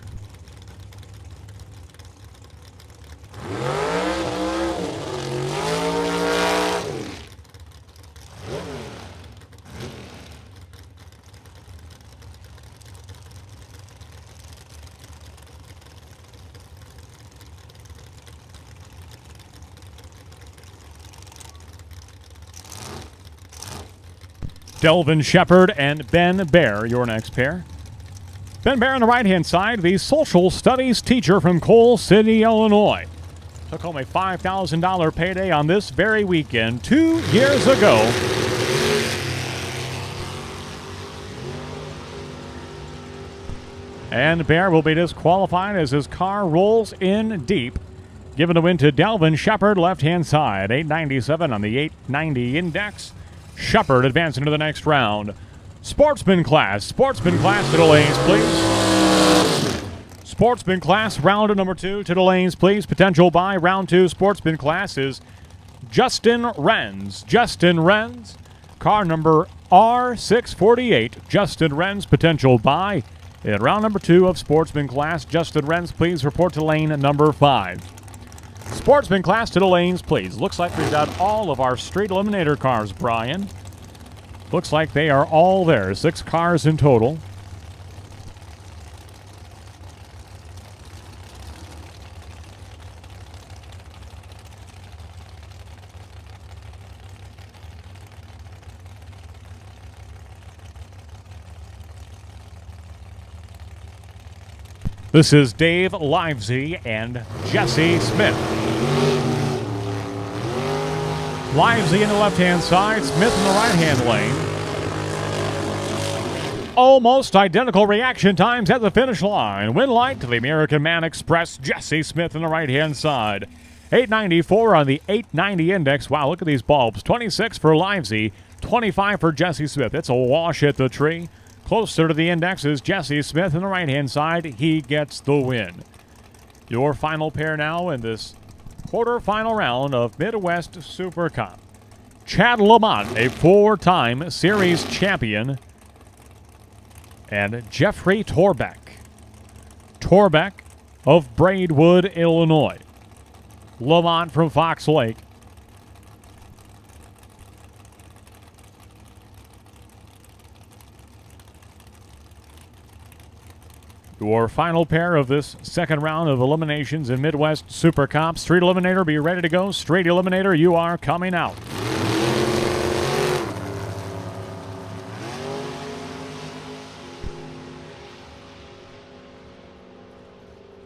Delvin Shepard and Ben Bear, your next pair. Ben Bear on the right-hand side, the social studies teacher from Coal City, Illinois. Took home a $5,000 payday on this very weekend 2 years ago. And Bear will be disqualified as his car rolls in deep. Given the win to Delvin Shepard, left-hand side, 897 on the 890 index. Shepard advancing to the next round. Sportsman class to the lanes, please. Sportsman class, round number 2 to the lanes, please. Potential buy, round 2, sportsman class is Justin Renz. Justin Renz, car number R648. Justin Renz, potential buy. In round number 2 of sportsman class, Justin Renz, please report to lane number 5. Sportsman class to the lanes, please. Looks like we've got all of our street eliminator cars, Brian. Looks like they are all there. 6 cars in total. This is Dave Livesey and Jesse Smith. Livesey in the left-hand side, Smith in the right-hand lane. Almost identical reaction times at the finish line. Win light to the American Man Express, Jesse Smith in the right-hand side. 894 on the 890 index. Wow, look at these bulbs. 26 for Livesey, 25 for Jesse Smith. It's a wash at the tree. Closer to the index is Jesse Smith on the right-hand side. He gets the win. Your final pair now in this quarterfinal round of Midwest Super Cup. Chad Lamont, a 4-time series champion, and Jeffrey Torbeck. Torbeck of Braidwood, Illinois. Lamont from Fox Lake. Your final pair of this second round of eliminations in Midwest Super Comp. Street Eliminator, be ready to go. Street Eliminator, you are coming out.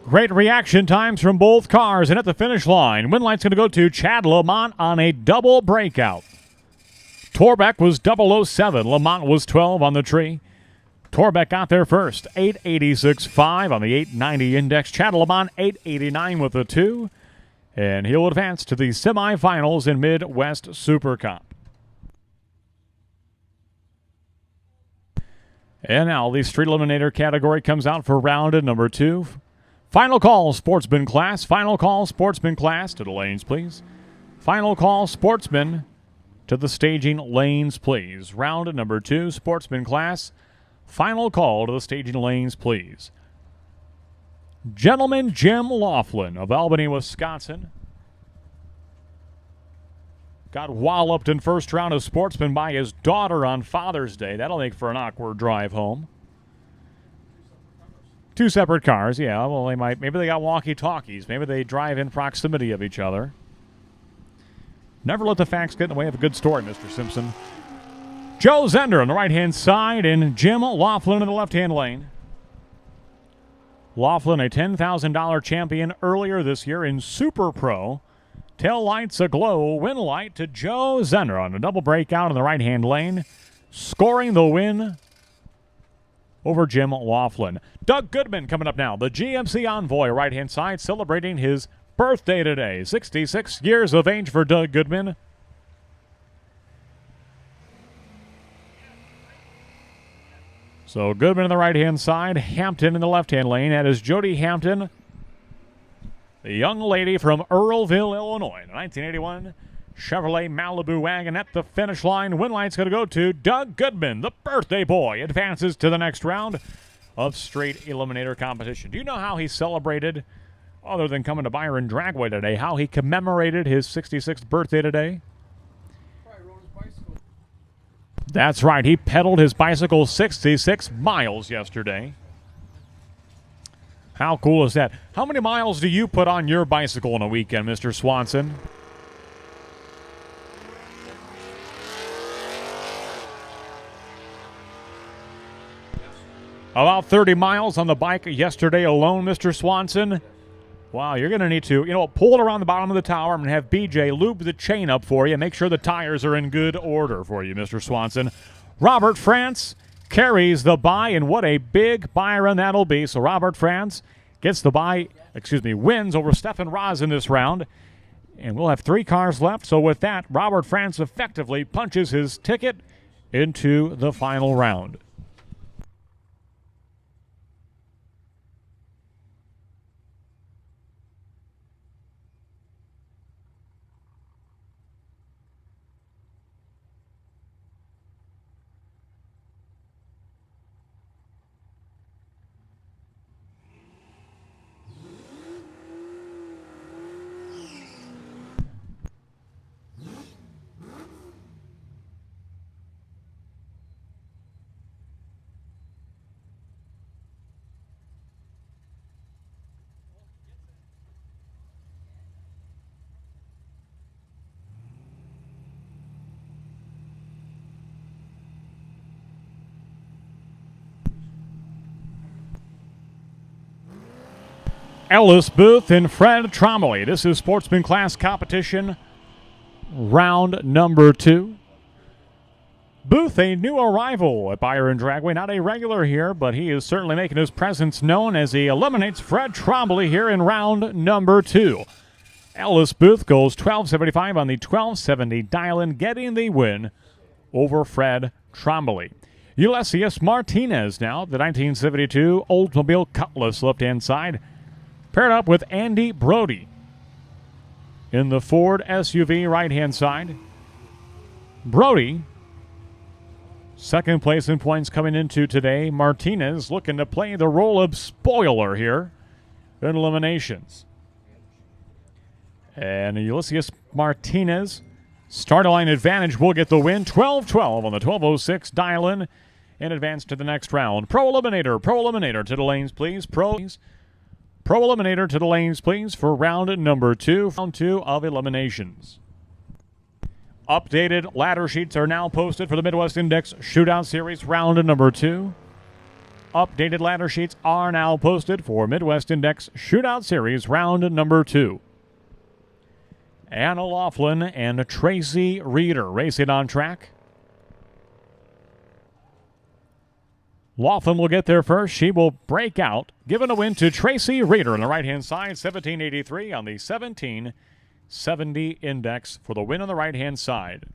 Great reaction times from both cars, and at the finish line, win light's going to go to Chad Lamont on a double breakout. Torbeck was 007. Lamont was 12 on the tree. Torbeck got there first, 886.5 on the 890 index. Chad Lamont, 889 with a 2. And he'll advance to the semifinals in Midwest Super Cup. And now the Street Eliminator category comes out for round number 2. Final call, Sportsman class. Final call, Sportsman class. To the lanes, please. Final call, Sportsman. To the staging lanes, please. Round number 2, Sportsman class. Final call to the staging lanes, please. Gentleman Jim Laughlin of Albany, Wisconsin. Got walloped in first round of Sportsman by his daughter on Father's Day. That'll make for an awkward drive home. 2 separate cars, yeah. Well, maybe they got walkie-talkies. Maybe they drive in proximity of each other. Never let the facts get in the way of a good story, Mr. Simpson. Joe Zender on the right-hand side and Jim Laughlin in the left-hand lane. Laughlin, a $10,000 champion earlier this year in Super Pro. Tail lights aglow, win light to Joe Zender on a double breakout in the right-hand lane. scoring the win over Jim Laughlin. Doug Goodman coming up now. The GMC Envoy, right-hand side, celebrating his birthday today. 66 years of age for Doug Goodman. So Goodman on the right-hand side, Hampton in the left-hand lane. That is Jody Hampton, the young lady from Earlville, Illinois. The 1981 Chevrolet Malibu wagon at the finish line. Win light's going to go to Doug Goodman, the birthday boy. Advances to the next round of straight Eliminator competition. Do you know how he celebrated, other than coming to Byron Dragway today, how he commemorated his 66th birthday today? That's right. He pedaled his bicycle 66 miles yesterday. How cool is that? How many miles do you put on your bicycle in a weekend, Mr. Swanson? About 30 miles on the bike yesterday alone, Mr. Swanson. Wow, you're going to need to, pull it around the bottom of the tower. I'm going to have BJ lube the chain up for you. Make sure the tires are in good order for you, Mr. Swanson. Robert France carries the bye, and what a big Byron that'll be. So Robert France gets the bye, wins over Stefan Raz in this round. And we'll have 3 cars left. So with that, Robert France effectively punches his ticket into the final round. Ellis Booth and Fred Trombley. This is Sportsman Class Competition, round number 2. Booth, a new arrival at Byron Dragway. Not a regular here, but he is certainly making his presence known as he eliminates Fred Trombley here in round number 2. Ellis Booth goes 1275 on the 1270 dial-in, getting the win over Fred Trombley. Ulysses Martinez now, the 1972 Oldsmobile Cutlass left-hand side, paired up with Andy Brody in the Ford SUV right-hand side. Brody, second place in points coming into today. Martinez looking to play the role of spoiler here in Eliminations. And Ulysses Martinez, start line advantage, will get the win. 12-12 on the 1206 dial-in and advance to the next round. Pro Eliminator to the lanes, please. Pro Eliminator to the lanes, please, for round number 2. Round 2 of Eliminations. Updated ladder sheets are now posted for the Midwest Index Shootout Series, round number 2. Updated ladder sheets are now posted for Midwest Index Shootout Series, round number 2. Anna Laughlin and Tracy Reeder racing on track. Laughlin will get there first. She will break out, giving a win to Tracy Reeder on the right-hand side. 1783 on the 1770 index for the win on the right-hand side.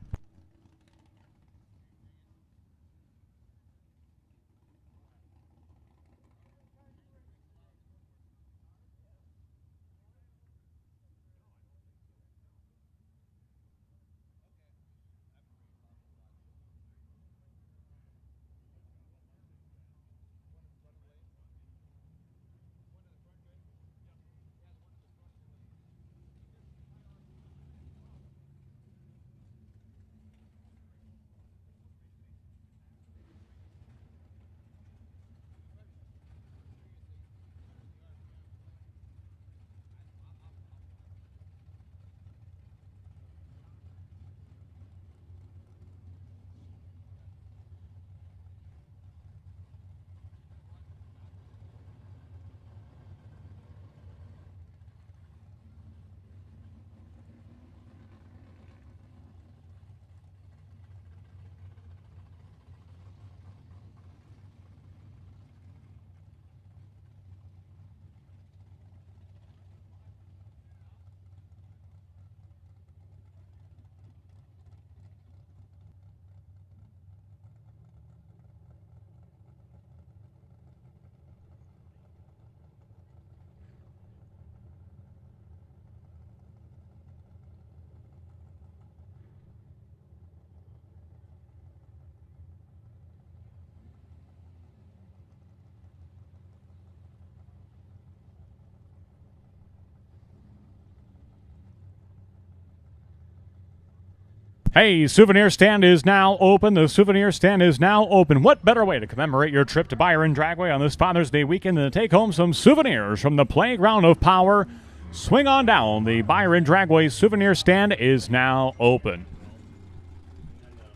Hey, souvenir stand is now open. The souvenir stand is now open. What better way to commemorate your trip to Byron Dragway on this Father's Day weekend than to take home some souvenirs from the playground of power? Swing on down. The Byron Dragway souvenir stand is now open.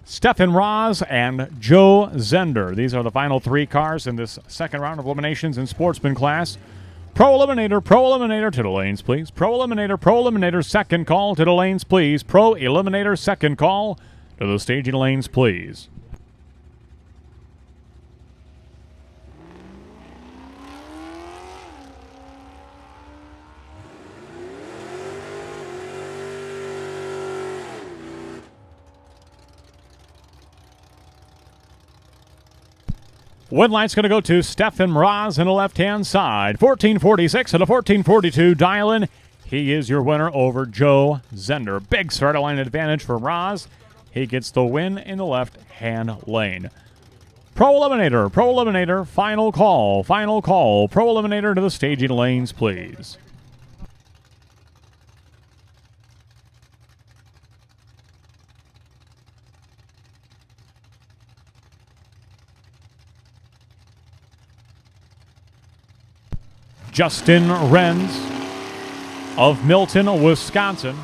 Stefan Roz and Joe Zender. These are the final three cars in this second round of eliminations in Sportsman class. Pro Eliminator to the lanes, please. Pro Eliminator, second call to the lanes, please. Pro Eliminator, second call to the staging lanes, please. Win light's going to go to Stefan Roz on the left-hand side. 1446 and a 1442 dial-in. He is your winner over Joe Zender. Big start line advantage for Roz. He gets the win in the left-hand lane. Pro Eliminator, final call. Pro Eliminator to the staging lanes, please. Justin Renz of Milton, Wisconsin.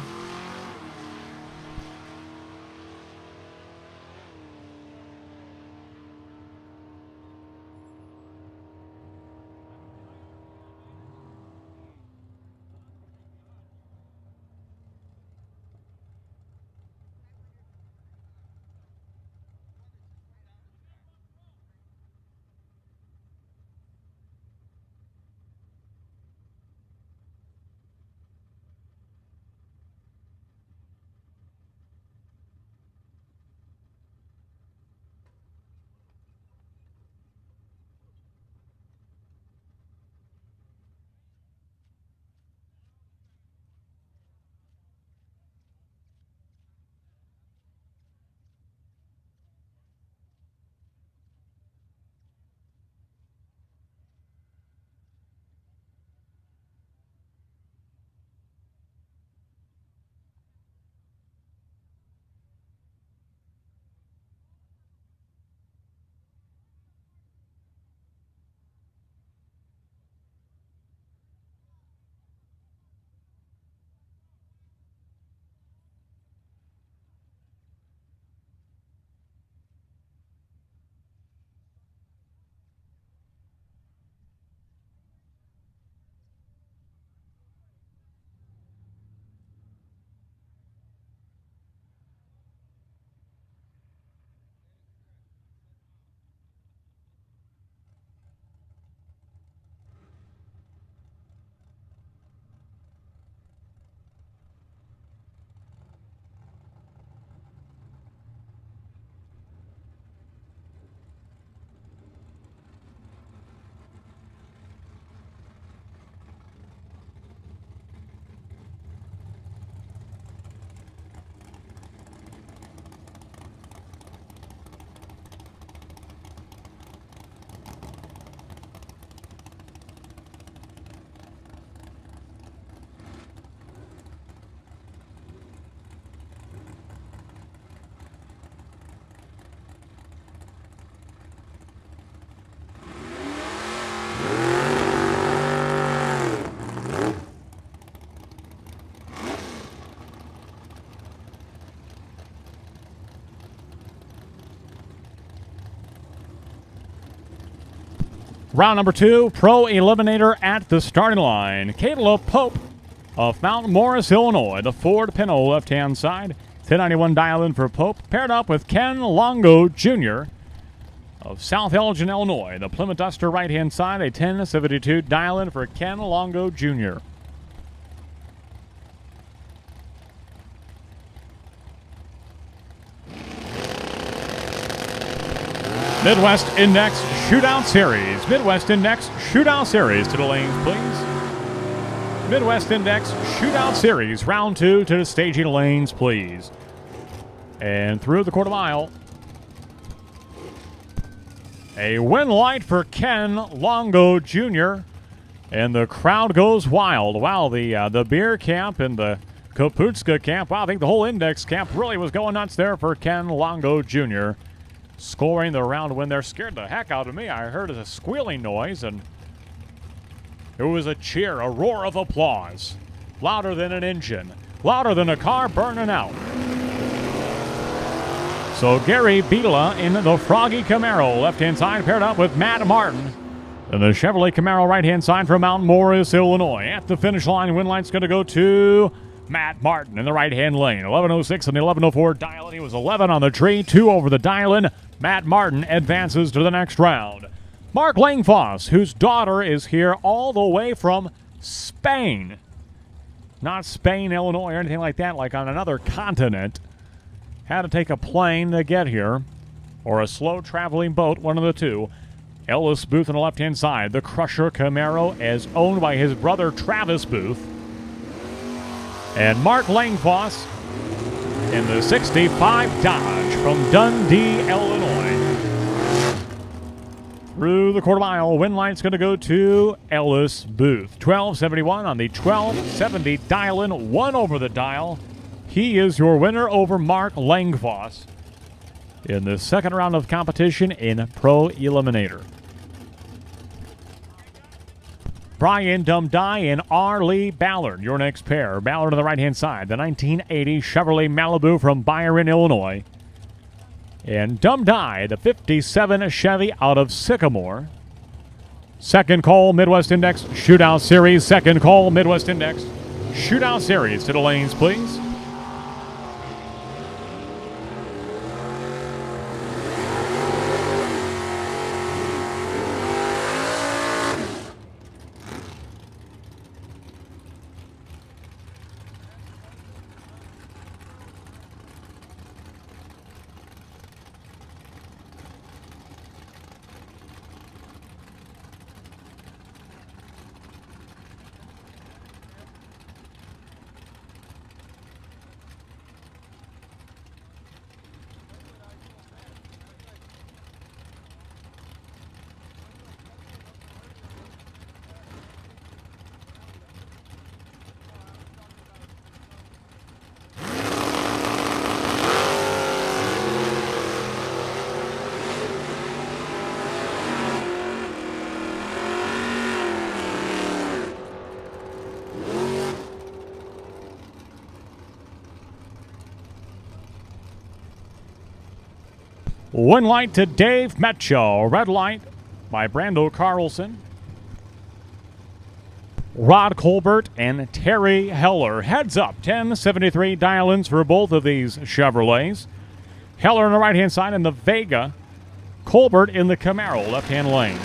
Round number 2, Pro Eliminator at the starting line. Kayla Pope of Mount Morris, Illinois. The Ford Pinto left-hand side. 1091 dial-in for Pope. Paired up with Ken Longo Jr. of South Elgin, Illinois. The Plymouth Duster right-hand side. A 1072 dial-in for Ken Longo Jr. Midwest Index Shootout Series. Midwest Index Shootout Series to the lanes, please. Midwest Index Shootout Series. Round 2 to the staging lanes, please. And through the quarter mile. A win light for Ken Longo Jr. And the crowd goes wild. Wow, the beer camp and the Kaputska camp. Wow, I think the whole index camp really was going nuts there for Ken Longo Jr. Scoring the round win there. Scared the heck out of me. I heard a squealing noise, and it was a cheer, a roar of applause. Louder than an engine. Louder than a car burning out. So Gary Biela in the Froggy Camaro, left-hand side, paired up with Matt Martin. And the Chevrolet Camaro right-hand side from Mount Morris, Illinois. At the finish line, win line's going to go to Matt Martin in the right-hand lane. 11:06 on the 11:04 dial-in. He was 11 on the tree, 2 over the dial-in. Matt Martin advances to the next round. Mark Langfoss, whose daughter is here all the way from Spain. Not Spain, Illinois, or anything like that, like on another continent. Had to take a plane to get here, or a slow-traveling boat, one of the two. Ellis Booth on the left-hand side. The Crusher Camaro is owned by his brother Travis Booth. And Mark Langfoss in the 65 Dodge from Dundee, Illinois. Through the quarter mile, win line's going to go to Ellis Booth. 1271 on the 1270 dial-in, 1 over the dial. He is your winner over Mark Langfoss in the second round of competition in Pro Eliminator. Brian Dumdye and R. Lee Ballard, your next pair. Ballard on the right-hand side, the 1980 Chevrolet Malibu from Byron, Illinois. And Dumdye, the 57 Chevy out of Sycamore. Second call, Midwest Index Shootout Series. Second call, Midwest Index Shootout Series. To the lanes, please. One light to Dave Metcho. Red light by Brando Carlson. Rod Colbert and Terry Heller. Heads up. 1073 dial-ins for both of these Chevrolets. Heller on the right-hand side in the Vega. Colbert in the Camaro, left-hand lane.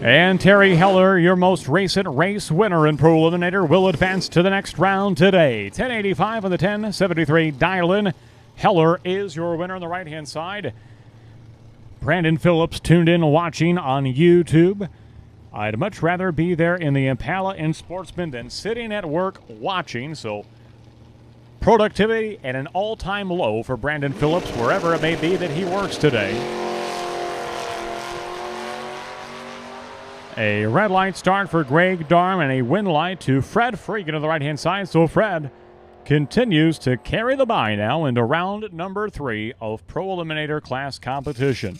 And Terry Heller, your most recent race winner in Pro Eliminator, will advance to the next round today. 1085 on the 1073 dial-in. Heller is your winner on the right-hand side. Brandon Phillips tuned in watching on YouTube. I'd much rather be there in the Impala in Sportsman than sitting at work watching, so productivity at an all-time low for Brandon Phillips, wherever it may be that he works today. A red light start for Greg Darm and a win light to Fred Fragan on the right-hand side. So Fred continues to carry the bye now into round number 3 of Pro Eliminator class competition.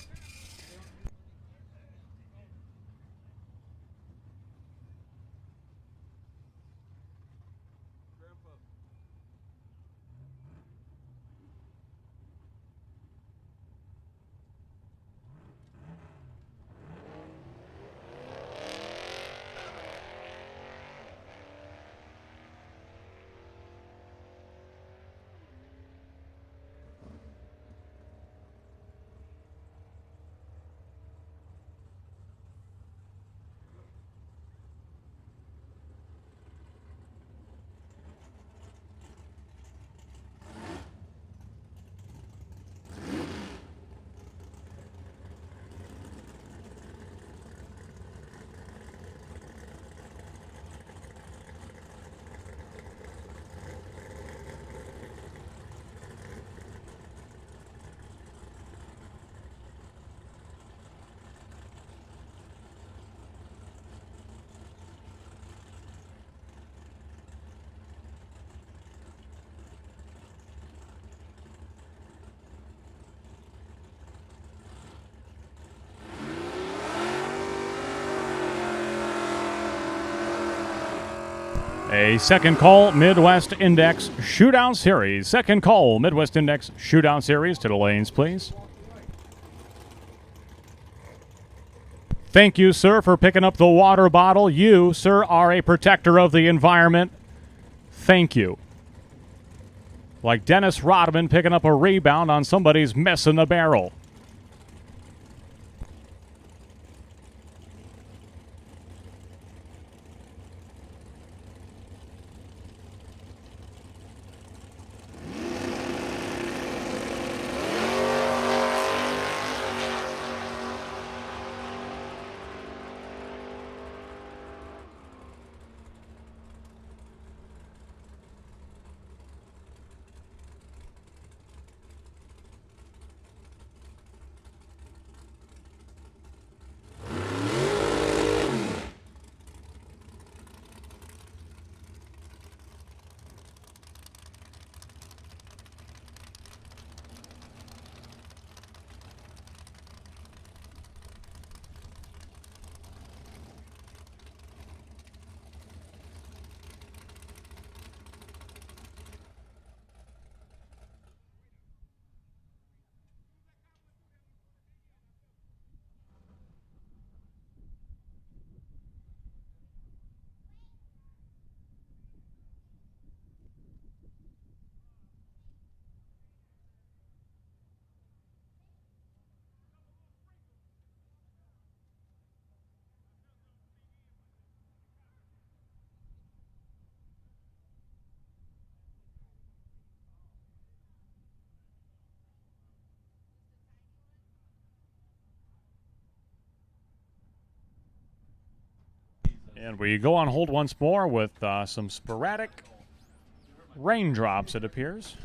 A second call Midwest Index Shootout Series. Second call Midwest Index Shootout Series to the lanes, please. Thank you, sir, for picking up the water bottle. You, sir, are a protector of the environment. Thank you. Like Dennis Rodman picking up a rebound on somebody's mess in the barrel. And we go on hold once more with some sporadic raindrops, it appears.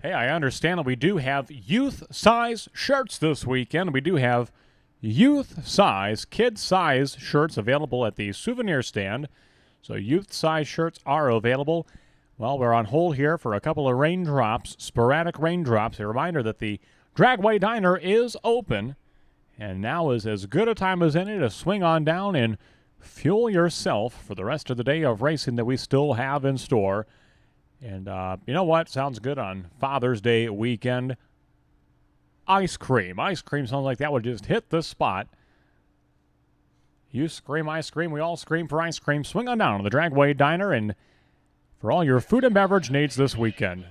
Hey, I understand that we do have youth size shirts this weekend. We do have youth size, kid size shirts available at the souvenir stand. So youth size shirts are available. Well, we're on hold here for a couple of raindrops, sporadic raindrops. A reminder that the Dragway Diner is open, and now is as good a time as any to swing on down and fuel yourself for the rest of the day of racing that we still have in store. And you know what? Sounds good on Father's Day weekend. Ice cream. Ice cream sounds like that would just hit the spot. You scream ice cream. We all scream for ice cream. Swing on down to the Dragway Diner and for all your food and beverage needs this weekend.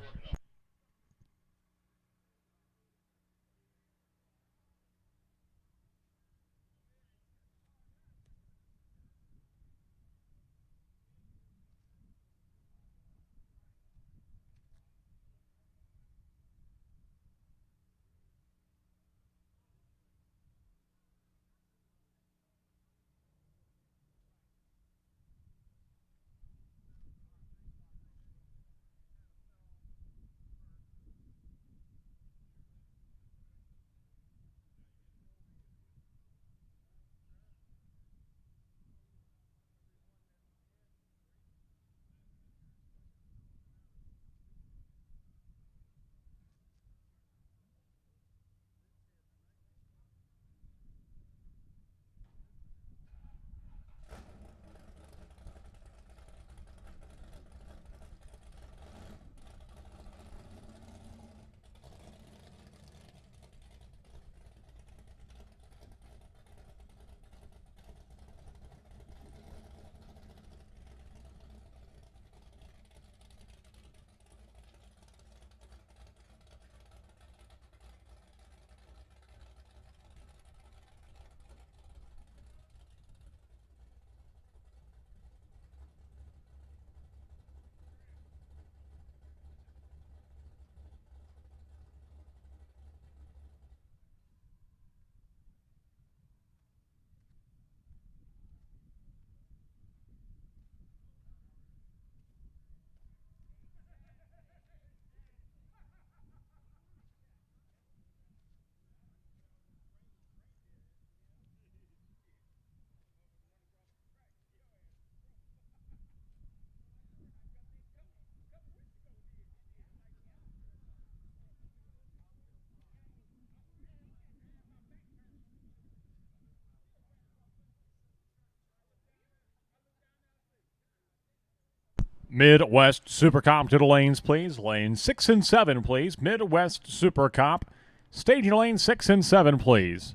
Midwest Super Comp to the lanes, please. Lane 6 and 7, please. Midwest Super Comp. Staging lane 6 and 7, please.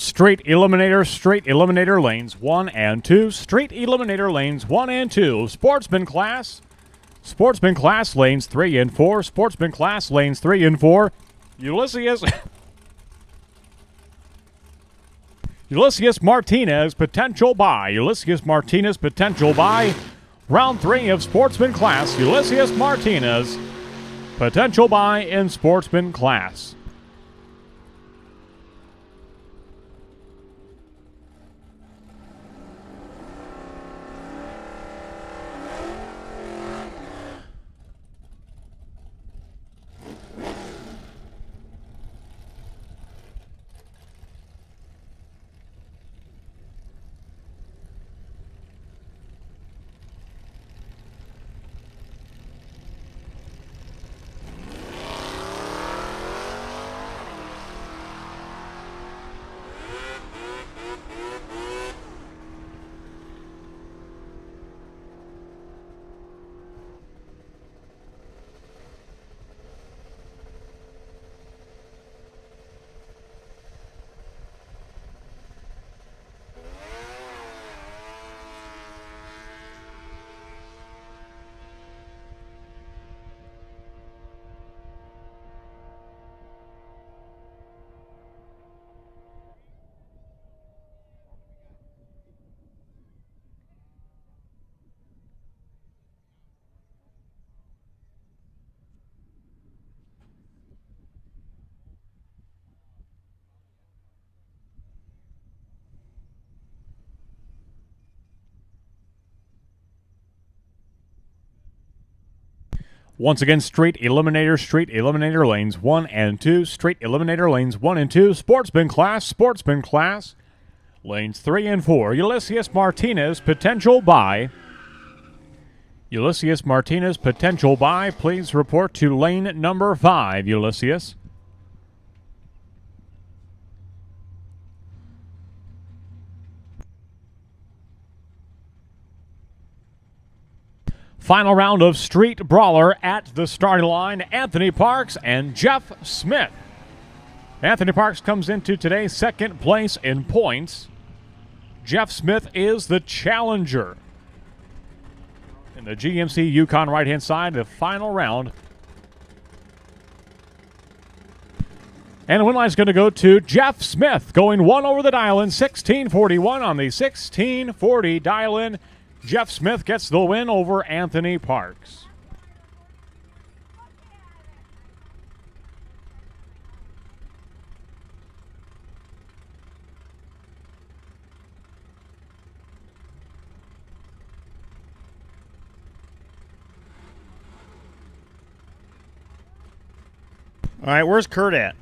Straight Eliminator lanes 1 and 2. Straight Eliminator lanes 1 and 2. Sportsman class lanes 3 and 4. Sportsman class lanes 3 and 4. Ulysses Martinez, potential buy. Ulysses Martinez, potential buy. Round 3 of Sportsman class. Ulysses Martinez, potential buy in Sportsman class. Once again, straight Eliminator lanes 1 and 2. Straight Eliminator lanes 1 and 2. Sportsman class, lanes 3 and 4. Ulysses Martinez, potential buy. Ulysses Martinez, potential buy. Please report to lane number 5, Ulysses. Final round of Street Brawler at the starting line. Anthony Parks and Jeff Smith. Anthony Parks comes into today's second place in points. Jeff Smith is the challenger. In the GMC Yukon right-hand side, the final round. And the win line is going to go to Jeff Smith, going 1 over the dial-in, 1641 on the 1640 dial-in. Jeff Smith gets the win over Anthony Parks. All right, where's Kurt at?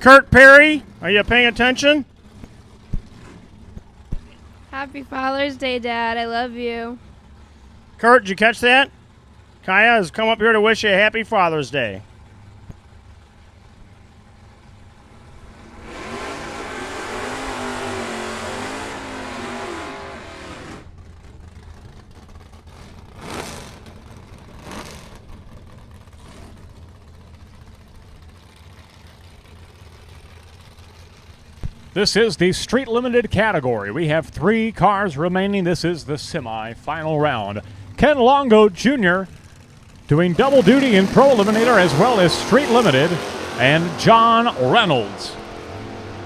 Kurt Perry, are you paying attention? Happy Father's Day, Dad. I love you. Kurt, did you catch that? Kaya has come up here to wish you a happy Father's Day. This is the Street Limited category. We have 3 cars remaining. This is the semi-final round. Ken Longo Jr. doing double duty in Pro Eliminator as well as Street Limited. And John Reynolds.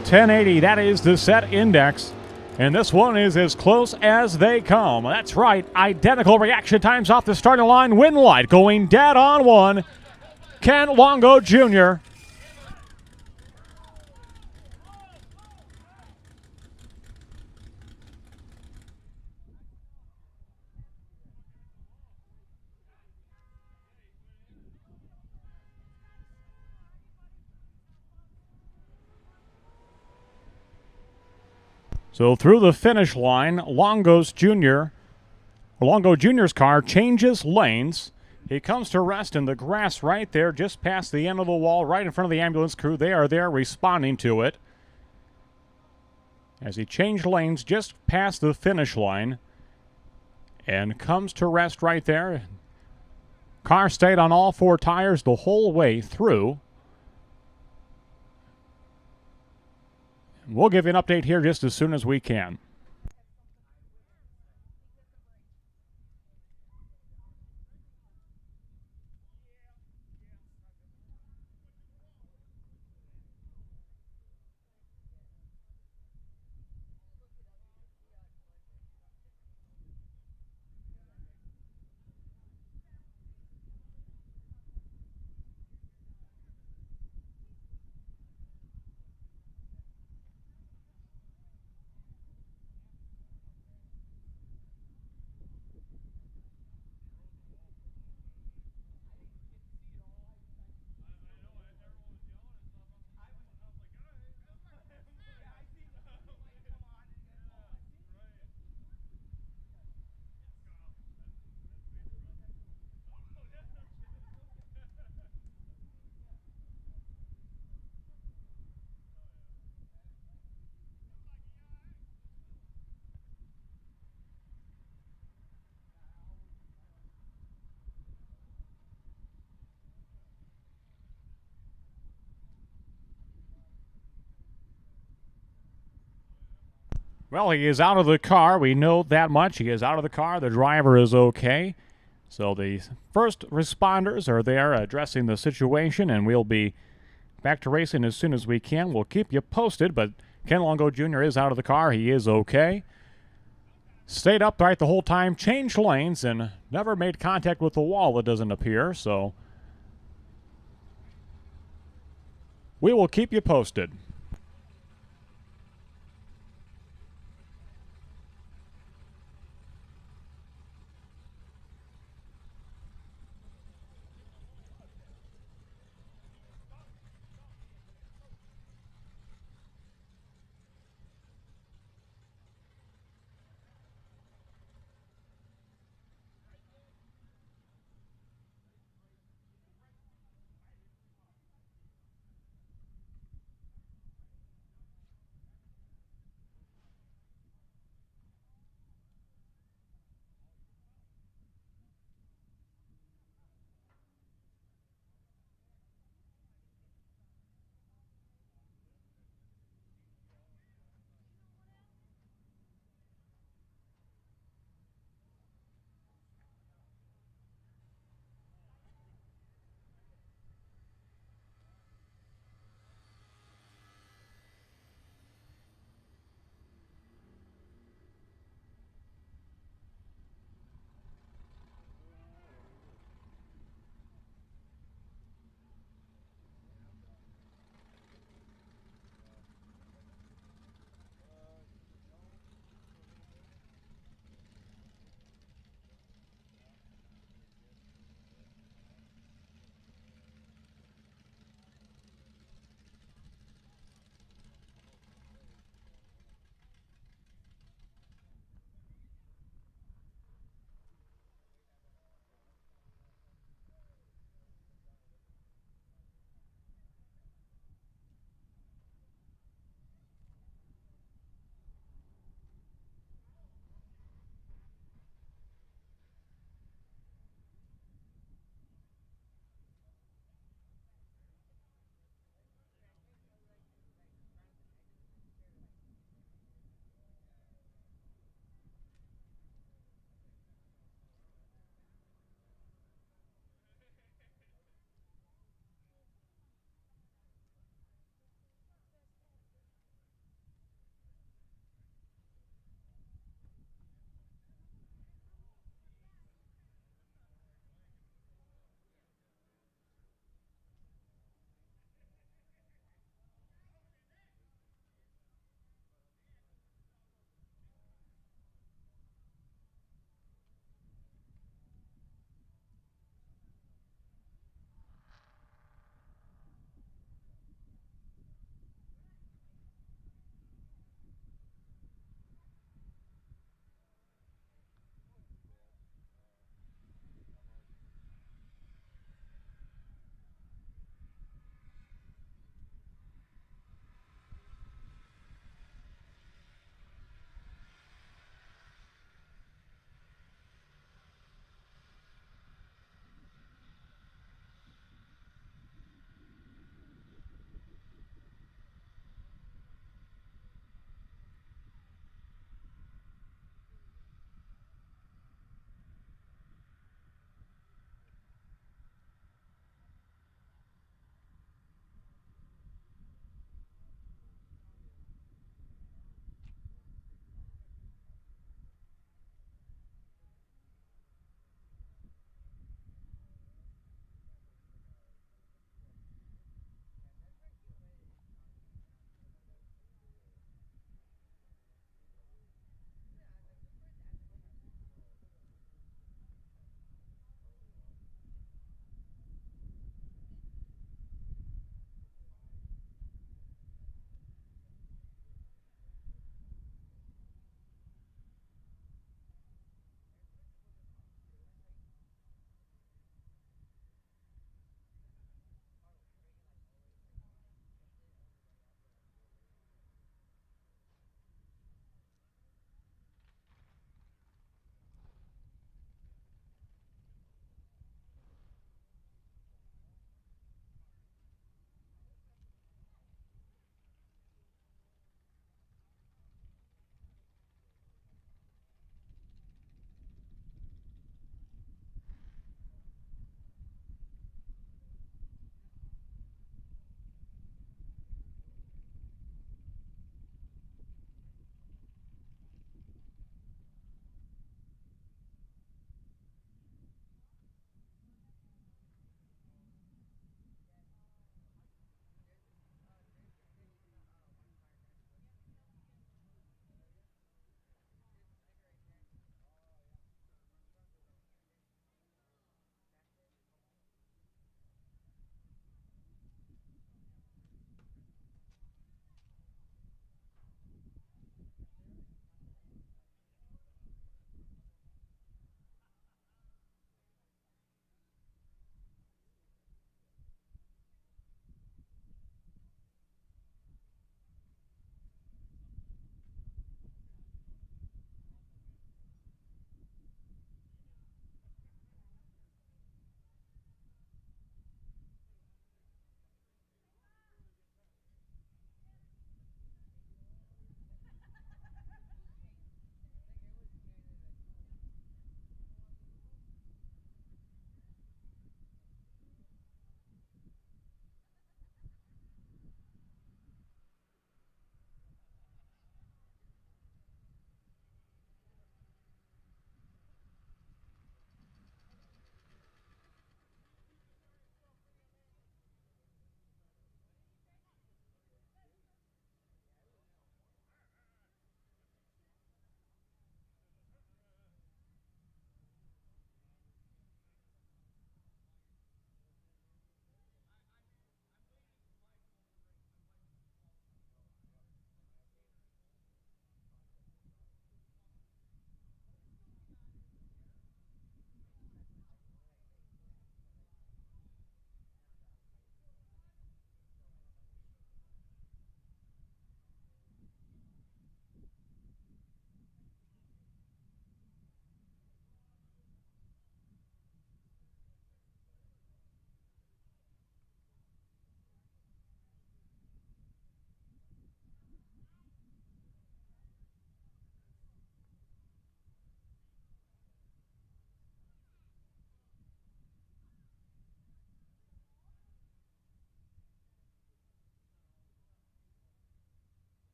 1080, that is the set index. And this one is as close as they come. That's right, identical reaction times off the starting line. Win light going dead on 1. Ken Longo Jr. So through the finish line, Longo Jr.'s car changes lanes. He comes to rest in the grass right there, just past the end of the wall, right in front of the ambulance crew. They are there responding to it. as he changed lanes just past the finish line and comes to rest right there. Car stayed on all four tires the whole way through. We'll give you an update here just as soon as we can. Well, he is out of the car. We know that much. He is out of the car. The driver is okay. So the first responders are there addressing the situation, and we'll be back to racing as soon as we can. We'll keep you posted, but Ken Longo Jr. is out of the car. He is okay. Stayed upright the whole time, changed lanes, and never made contact with the wall, it doesn't appear. So we will keep you posted.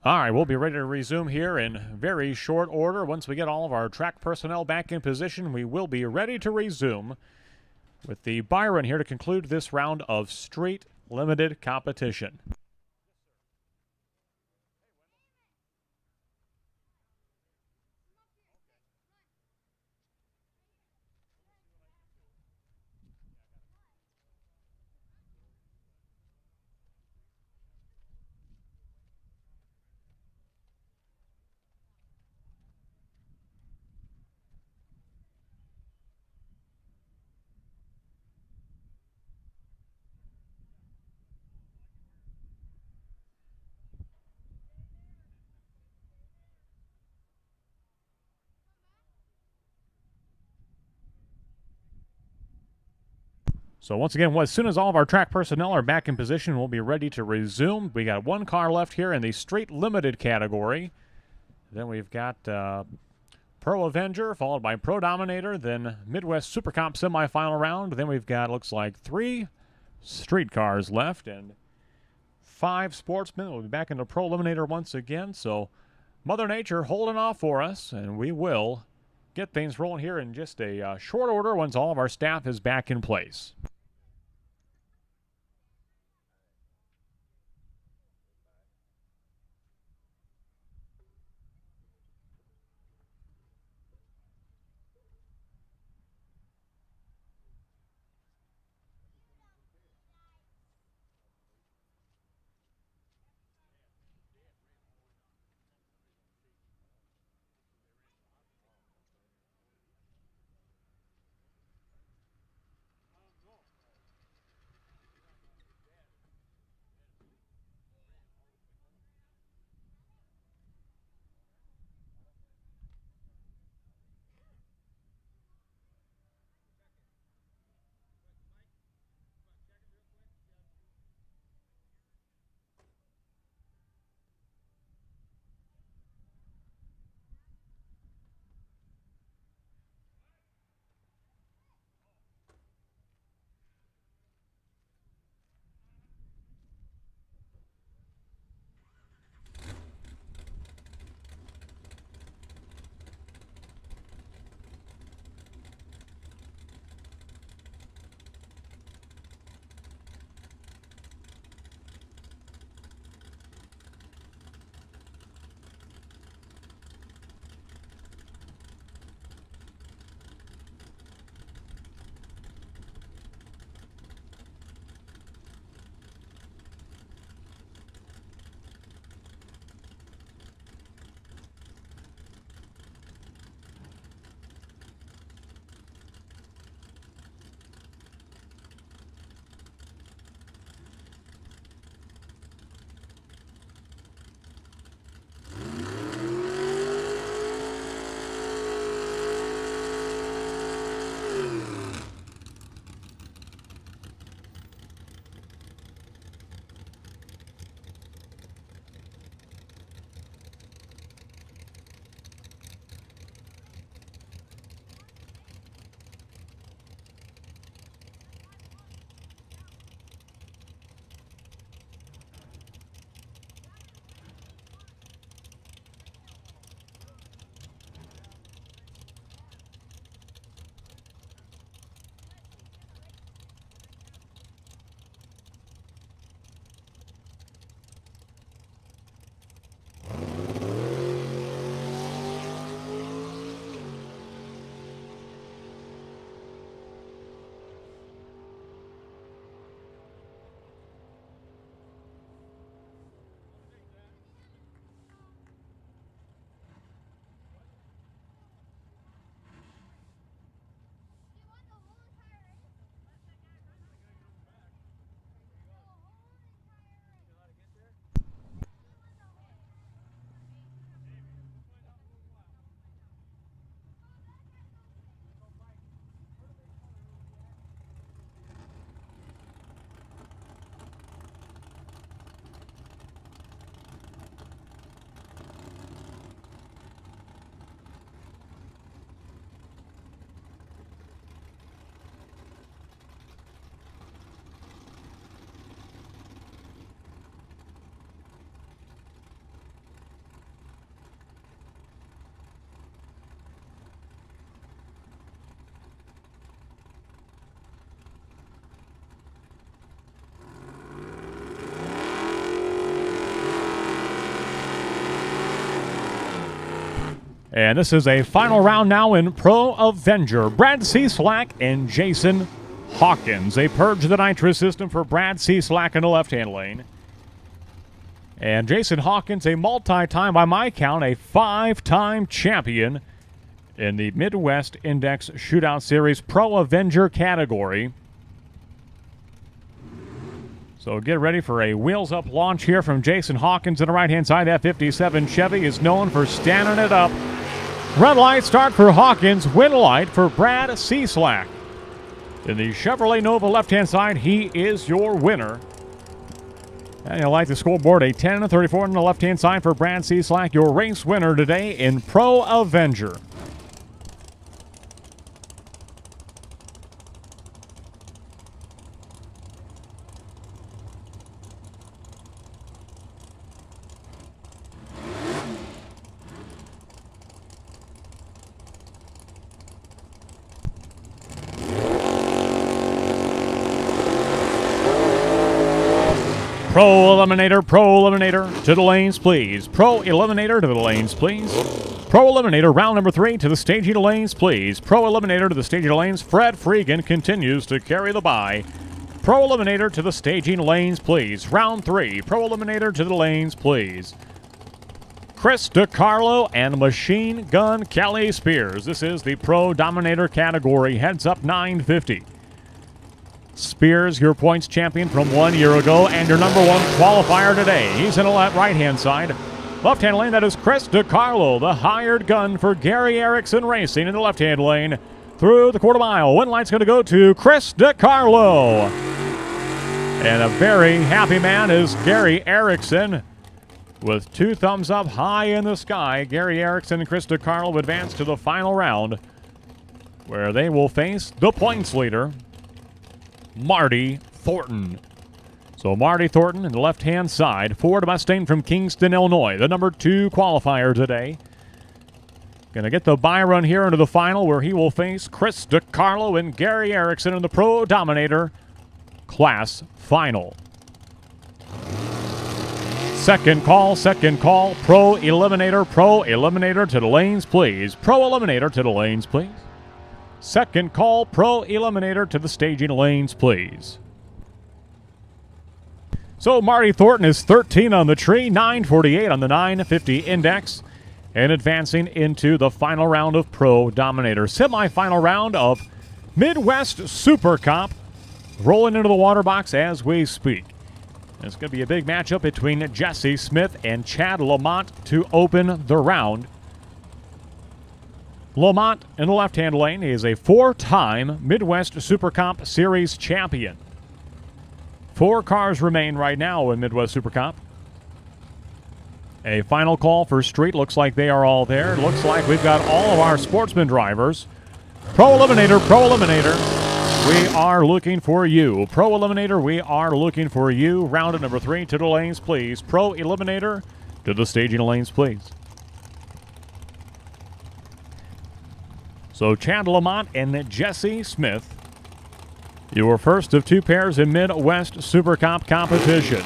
All right, we'll be ready to resume here in very short order. Once we get all of our track personnel back in position, we will be ready to resume with the Byron here to conclude this round of straight limited competition. So once again, as soon as all of our track personnel are back in position, we'll be ready to resume. We got one car left here in the straight limited category. Then we've got Pro Avenger, followed by Pro Dominator, then Midwest Super Comp semifinal round. Then we've got, looks like, 3 street cars left and 5 Sportsmen. We'll be back into Pro Eliminator once again. So Mother Nature holding off for us, and we will get things rolling here in just a short order once all of our staff is back in place. And this is a final round now in Pro Avenger. Brad Cieslak and Jason Hawkins. They purge the nitrous system for Brad Cieslak in the left-hand lane. And Jason Hawkins, a multi-time, by my count, a 5-time champion in the Midwest Index Shootout Series Pro Avenger category. So get ready for a wheels-up launch here from Jason Hawkins on the right-hand side. That 57 Chevy is known for standing it up. Red light start for Hawkins, win light for Brad Cieslak. In the Chevrolet Nova left-hand side, he is your winner. And you'll like the scoreboard, a 10-34 on the left-hand side for Brad Cieslak, your race winner today in Pro Avenger. Pro Eliminator, to the lanes, please. Pro Eliminator to the lanes, please. Pro Eliminator, round number 3, to the staging lanes, please. Pro Eliminator to the staging lanes. Fred Fragan continues to carry the bye. Pro Eliminator to the staging lanes, please. Round 3, Pro Eliminator to the lanes, please. Chris DiCarlo and Machine Gun Kelly Spears. This is the Pro Dominator category. Heads up 950. Spears, your points champion from 1 year ago, and your number 1 qualifier today. He's in the right-hand side. Left-hand lane, that is Chris DiCarlo, the hired gun for Gary Erickson Racing in the left-hand lane. Through the quarter mile, one light's going to go to Chris DiCarlo. And a very happy man is Gary Erickson. With 2 thumbs up high in the sky, Gary Erickson and Chris DiCarlo advance to the final round, where they will face the points leader, Marty Thornton. So Marty Thornton in the left-hand side, Ford Mustang from Kingston, Illinois, the number 2 qualifier today. Going to get the Byron here into the final, where he will face Chris DiCarlo and Gary Erickson in the Pro Dominator Class Final. Second call, Pro Eliminator to the lanes, please. Pro Eliminator to the lanes, please. Second call, Pro Eliminator to the staging lanes, please. So Marty Thornton is 13 on the tree, 948 on the 950 index, and advancing into the final round of Pro Dominator. Semi-final round of Midwest Super Cup, rolling into the water box as we speak. It's going to be a big matchup between Jesse Smith and Chad Lamont to open the round. Lamont in the left-hand lane is a 4-time Midwest Super Cup Series champion. 4 cars remain right now in Midwest Super Cup. A final call for street. Looks like they are all there. Looks like we've got all of our Sportsman drivers. Pro Eliminator, we are looking for you. Pro Eliminator, we are looking for you. Round number 3 to the lanes, please. Pro Eliminator to the staging lanes, please. So Chad Lamont and Jesse Smith, your first of 2 pairs in Midwest Super Cup competition.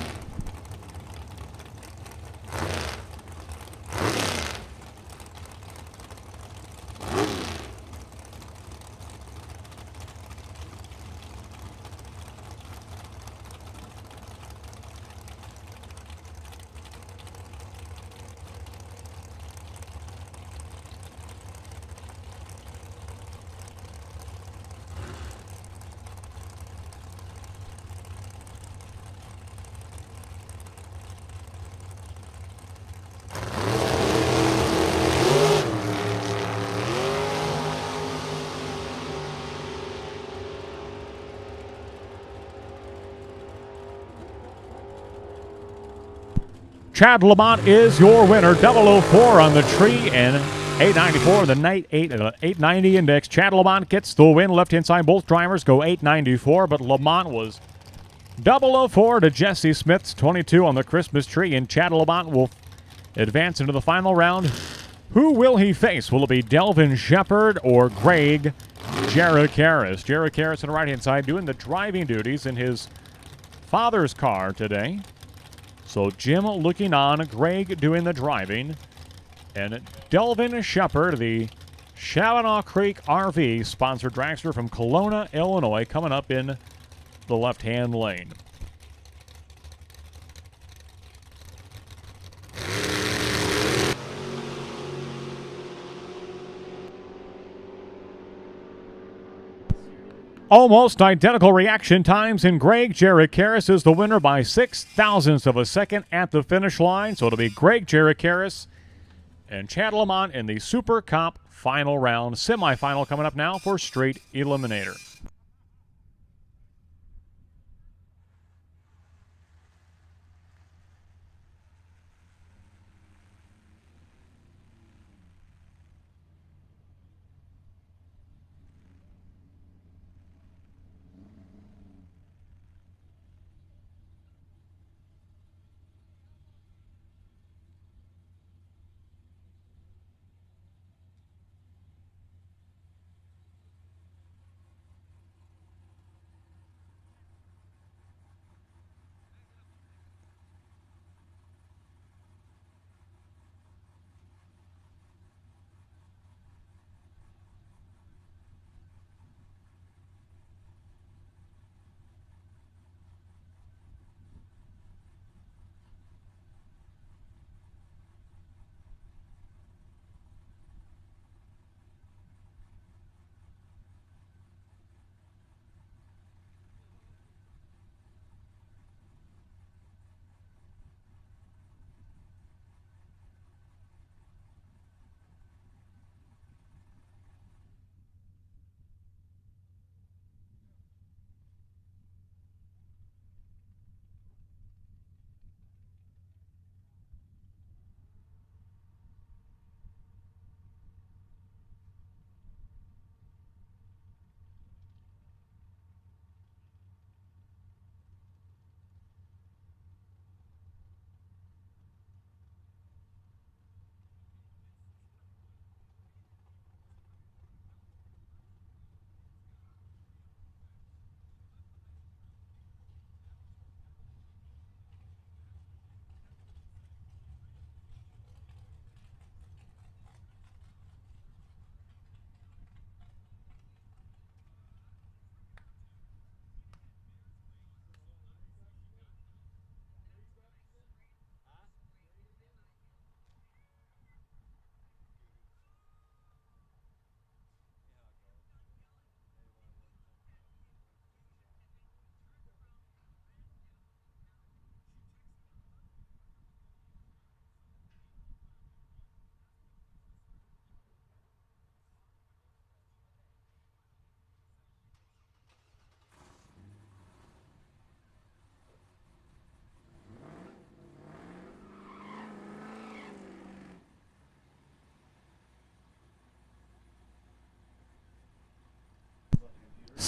Chad Lamont is your winner. 004 on the tree and 894 the night 890 index. Chad Lamont gets the win. Left-hand side, both drivers go 894, but Lamont was 004 to Jesse Smith's 22 on the Christmas tree, and Chad Lamont will advance into the final round. Who will he face? Will it be Delvin Shepard or Greg Jericaris? Jericaris on the right-hand side doing the driving duties in his father's car today. So Jim looking on, Greg doing the driving. And Delvin Shepard, the Shavanaw Creek RV sponsored dragster from Kelowna, Illinois, coming up in the left-hand lane. Almost identical reaction times in Greg Jericharis is the winner by 0.06 of a second at the finish line. So it'll be Greg Jericharis and Chad Lamont in the Super Comp final round. Semifinal coming up now for Straight Eliminator.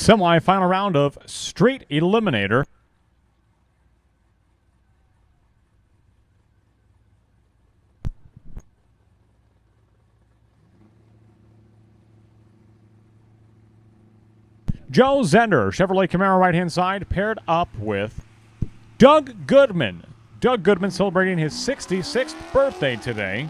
Semi-final round of Straight Eliminator. Joe Zender, Chevrolet Camaro right-hand side, paired up with Doug Goodman. Doug Goodman celebrating his 66th birthday today.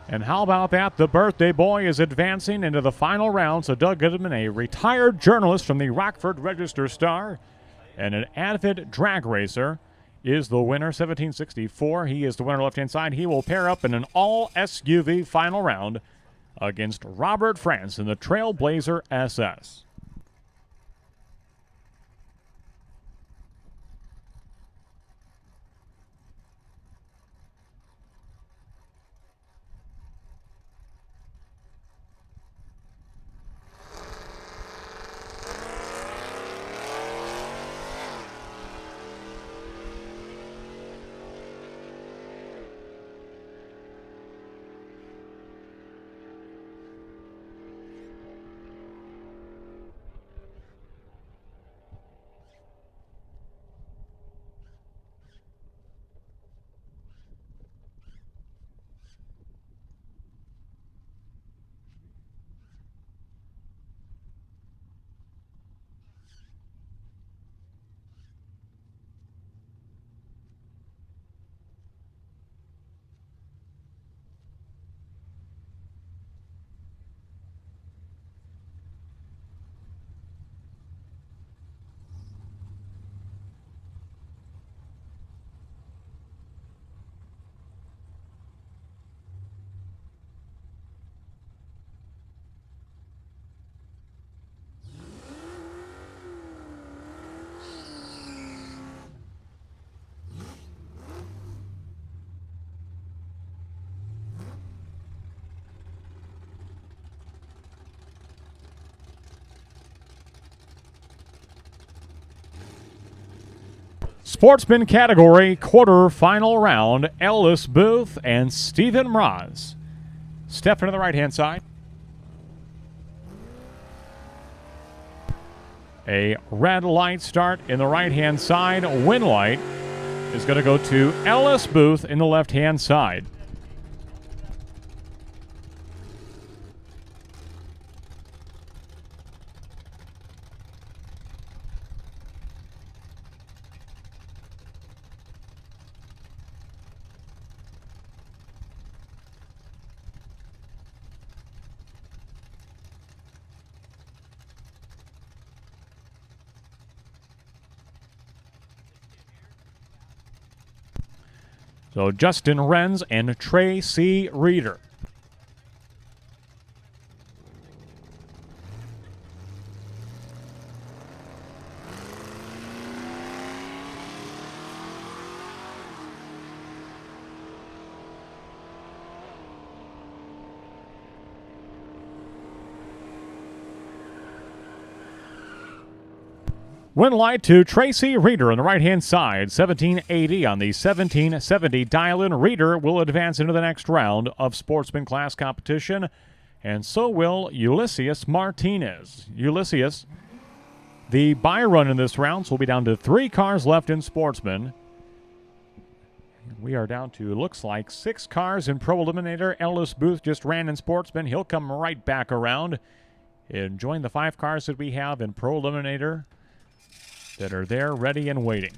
And how about that? The birthday boy is advancing into the final round. So Doug Goodman, a retired journalist from the Rockford Register-Star and an avid drag racer, is the winner, 1764. He is the winner left-hand side. He will pair up in an all-SUV final round against Robert France in the Trailblazer SS. Sportsman category quarter-final round, Ellis Booth and Stephen Mraz. Step into the right-hand side. A red light start in the right-hand side. Win light is going to go to Ellis Booth in the left-hand side. So Justin Renz and Trey C. Reeder. Win light to Tracy Reeder on the right-hand side, 1780 on the 1770 dial-in. Reeder will advance into the next round of Sportsman class competition, and so will Ulysses Martinez. Ulysses, the Byron in this round, so we'll be down to 3 cars left in Sportsman. We are down to, looks like, 6 cars in Pro Eliminator. Ellis Booth just ran in Sportsman. He'll come right back around and join the 5 cars that we have in Pro Eliminator that are there, ready and waiting.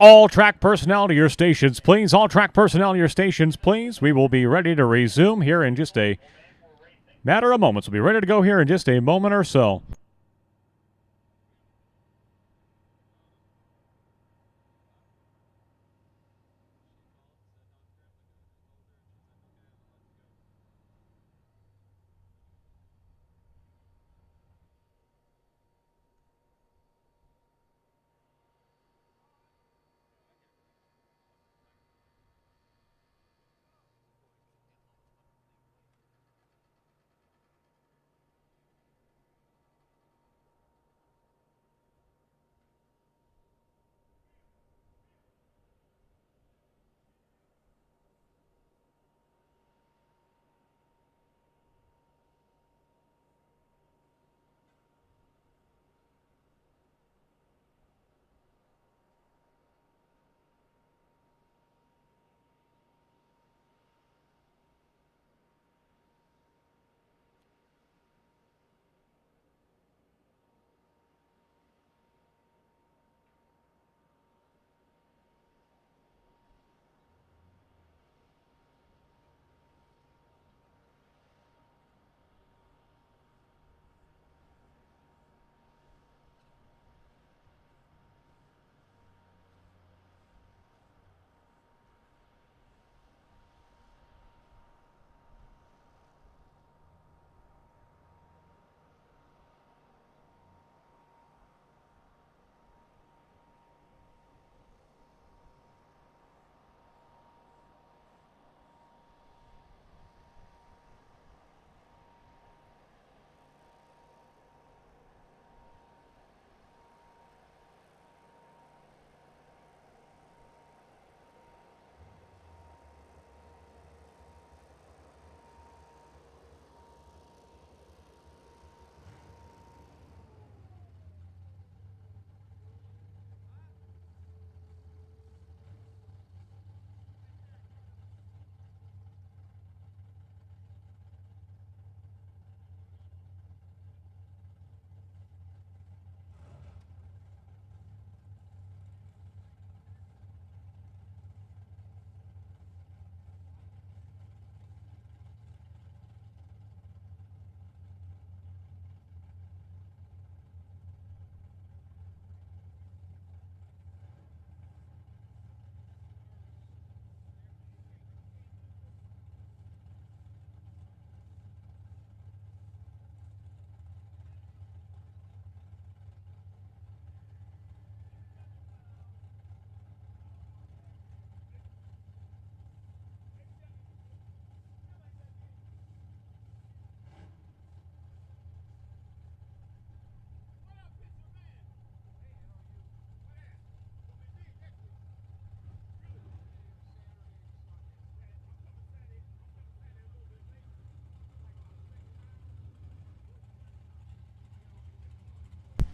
All track personnel to your stations, please. All track personnel to your stations, please. We will be ready to resume here in just a matter of moments. We'll be ready to go here in just a moment or so.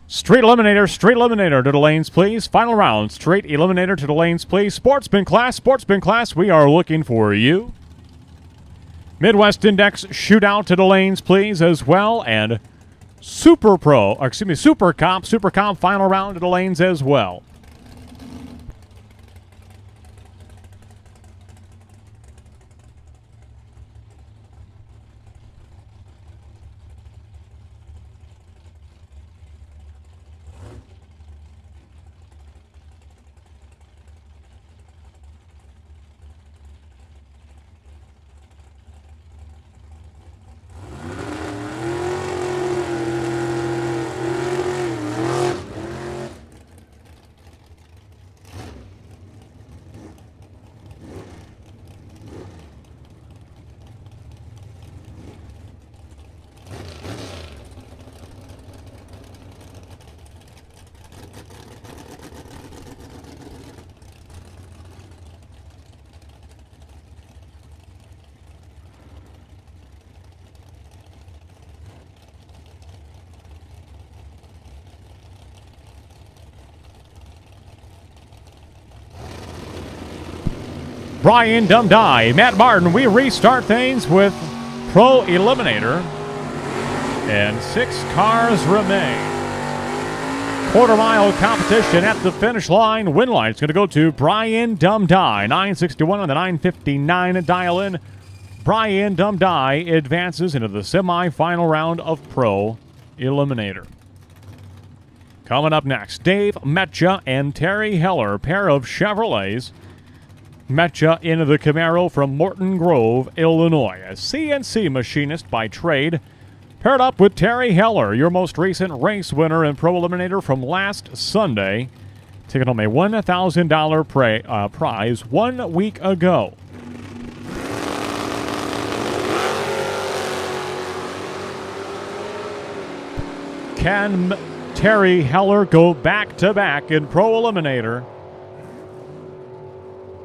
Straight Eliminator to the lanes, please. Final round, Straight Eliminator to the lanes, please. Sportsman class, we are looking for you. Midwest Index Shootout to the lanes, please, as well. And Super Comp final round to the lanes as well. Brian Dumdye, Matt Martin. We restart things with Pro Eliminator. And 6 cars remain. quarter-mile competition at the finish line. Win line is going to go to Brian Dumdye. 961 on the 959 dial-in. Brian Dumdye advances into the semifinal round of Pro Eliminator. Coming up next, Dave Metja and Terry Heller, pair of Chevrolets. Metja into the Camaro from Morton Grove, Illinois. A CNC machinist by trade. Paired up with Terry Heller, your most recent race winner and Pro Eliminator from last Sunday. Taking home a $1,000 prize 1 week ago. Can Terry Heller go back-to-back in Pro Eliminator?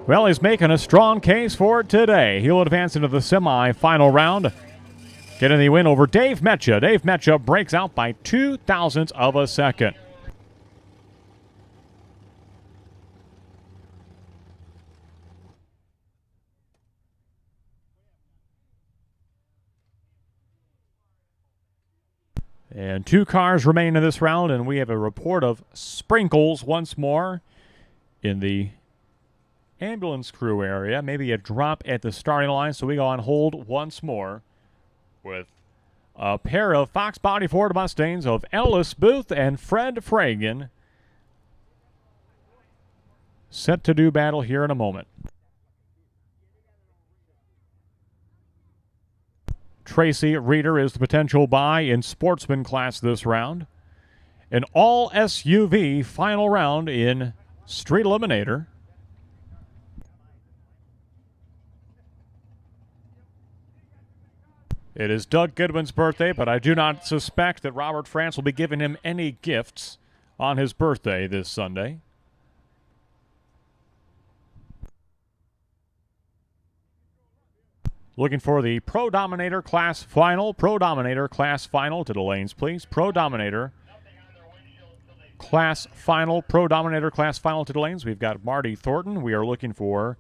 Well, he's making a strong case for it today. He'll advance into the semifinal round. Getting the win over Dave Metja. Dave Metja breaks out by 0.02 of a second. And 2 cars remain in this round, and we have a report of sprinkles once more in the ambulance crew area. Maybe a drop at the starting line, so we go on hold once more with a pair of Fox Body Ford Mustangs of Ellis Booth and Fred Fragan set to do battle here in a moment. Tracy Reeder is the potential buy in Sportsman class this round. An all SUV final round in Street Eliminator. It is Doug Goodman's birthday, but I do not suspect that Robert France will be giving him any gifts on his birthday this Sunday. Looking for the Pro Dominator class final. Pro Dominator class final to the lanes, please. Pro Dominator class final. Pro Dominator class final to the lanes. We've got Marty Thornton. We are looking for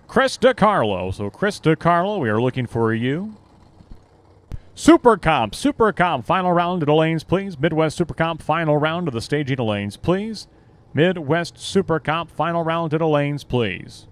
Chris DiCarlo. So Chris DiCarlo, we are looking for you. Super Comp final round to the lanes, please. Midwest Super Comp final round to the staging lanes, please. Midwest Super Comp final round to the lanes, please.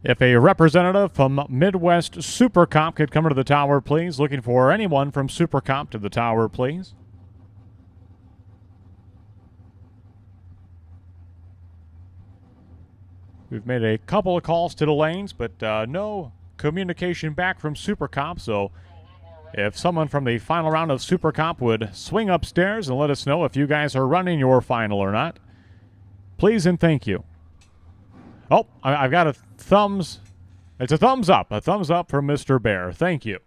If a representative from Midwest Super Comp could come to the tower, please. Looking for anyone from Super Comp to the tower, please. We've made a couple of calls to the lanes, but no communication back from Super Comp, so if someone from the final round of Super Comp would swing upstairs and let us know if you guys are running your final or not, please and thank you. Oh, I've got a thumbs. It's a thumbs up. A thumbs up from Mr. Bear. Thank you.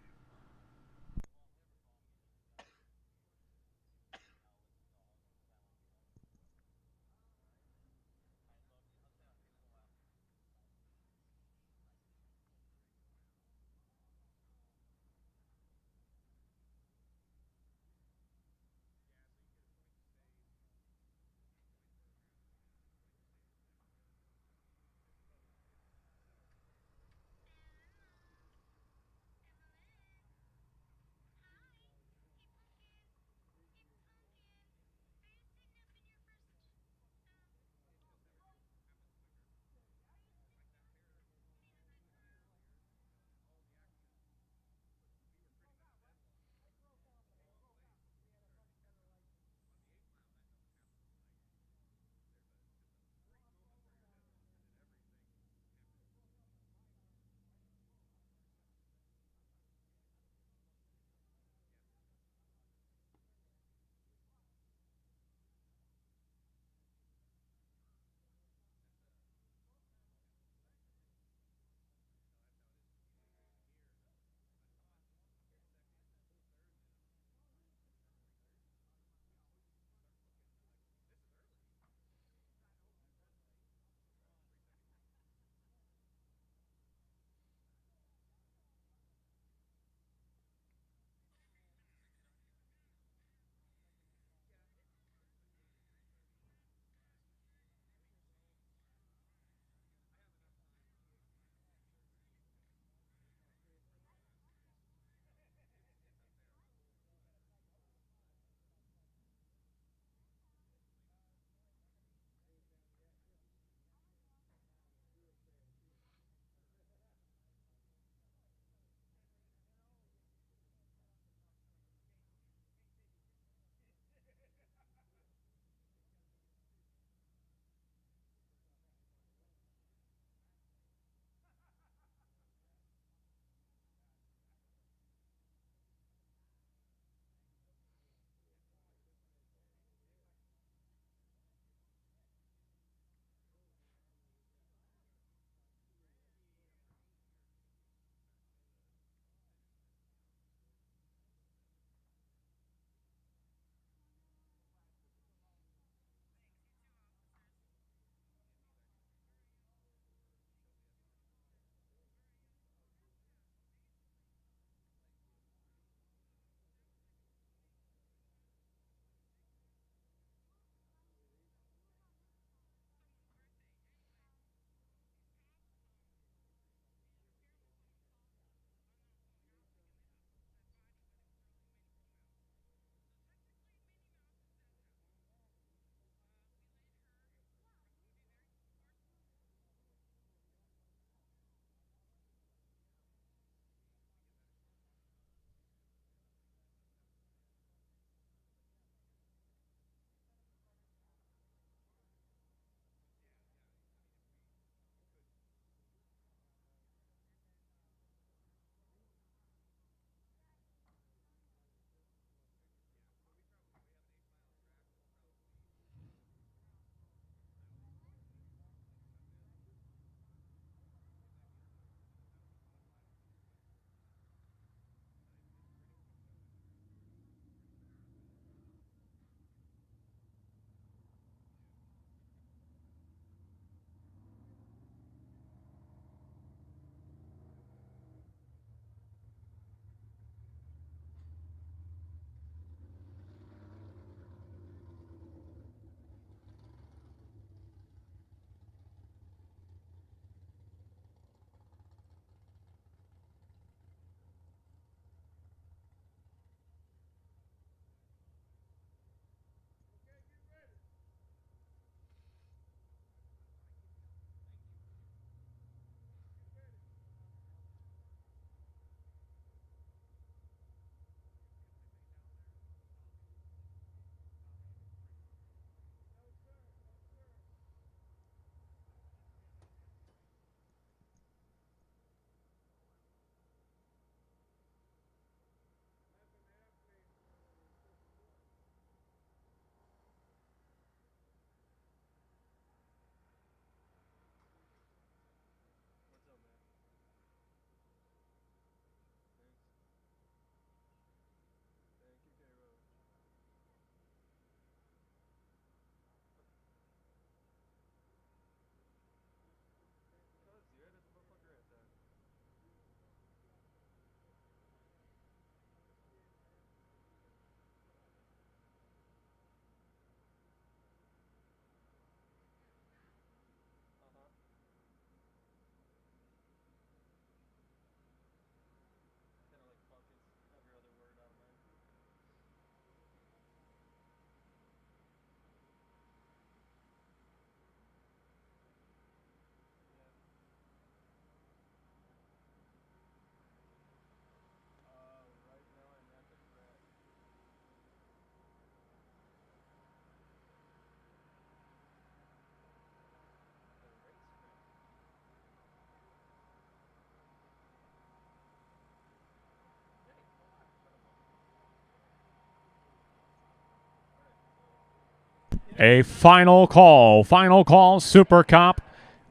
A final call, Super Cop.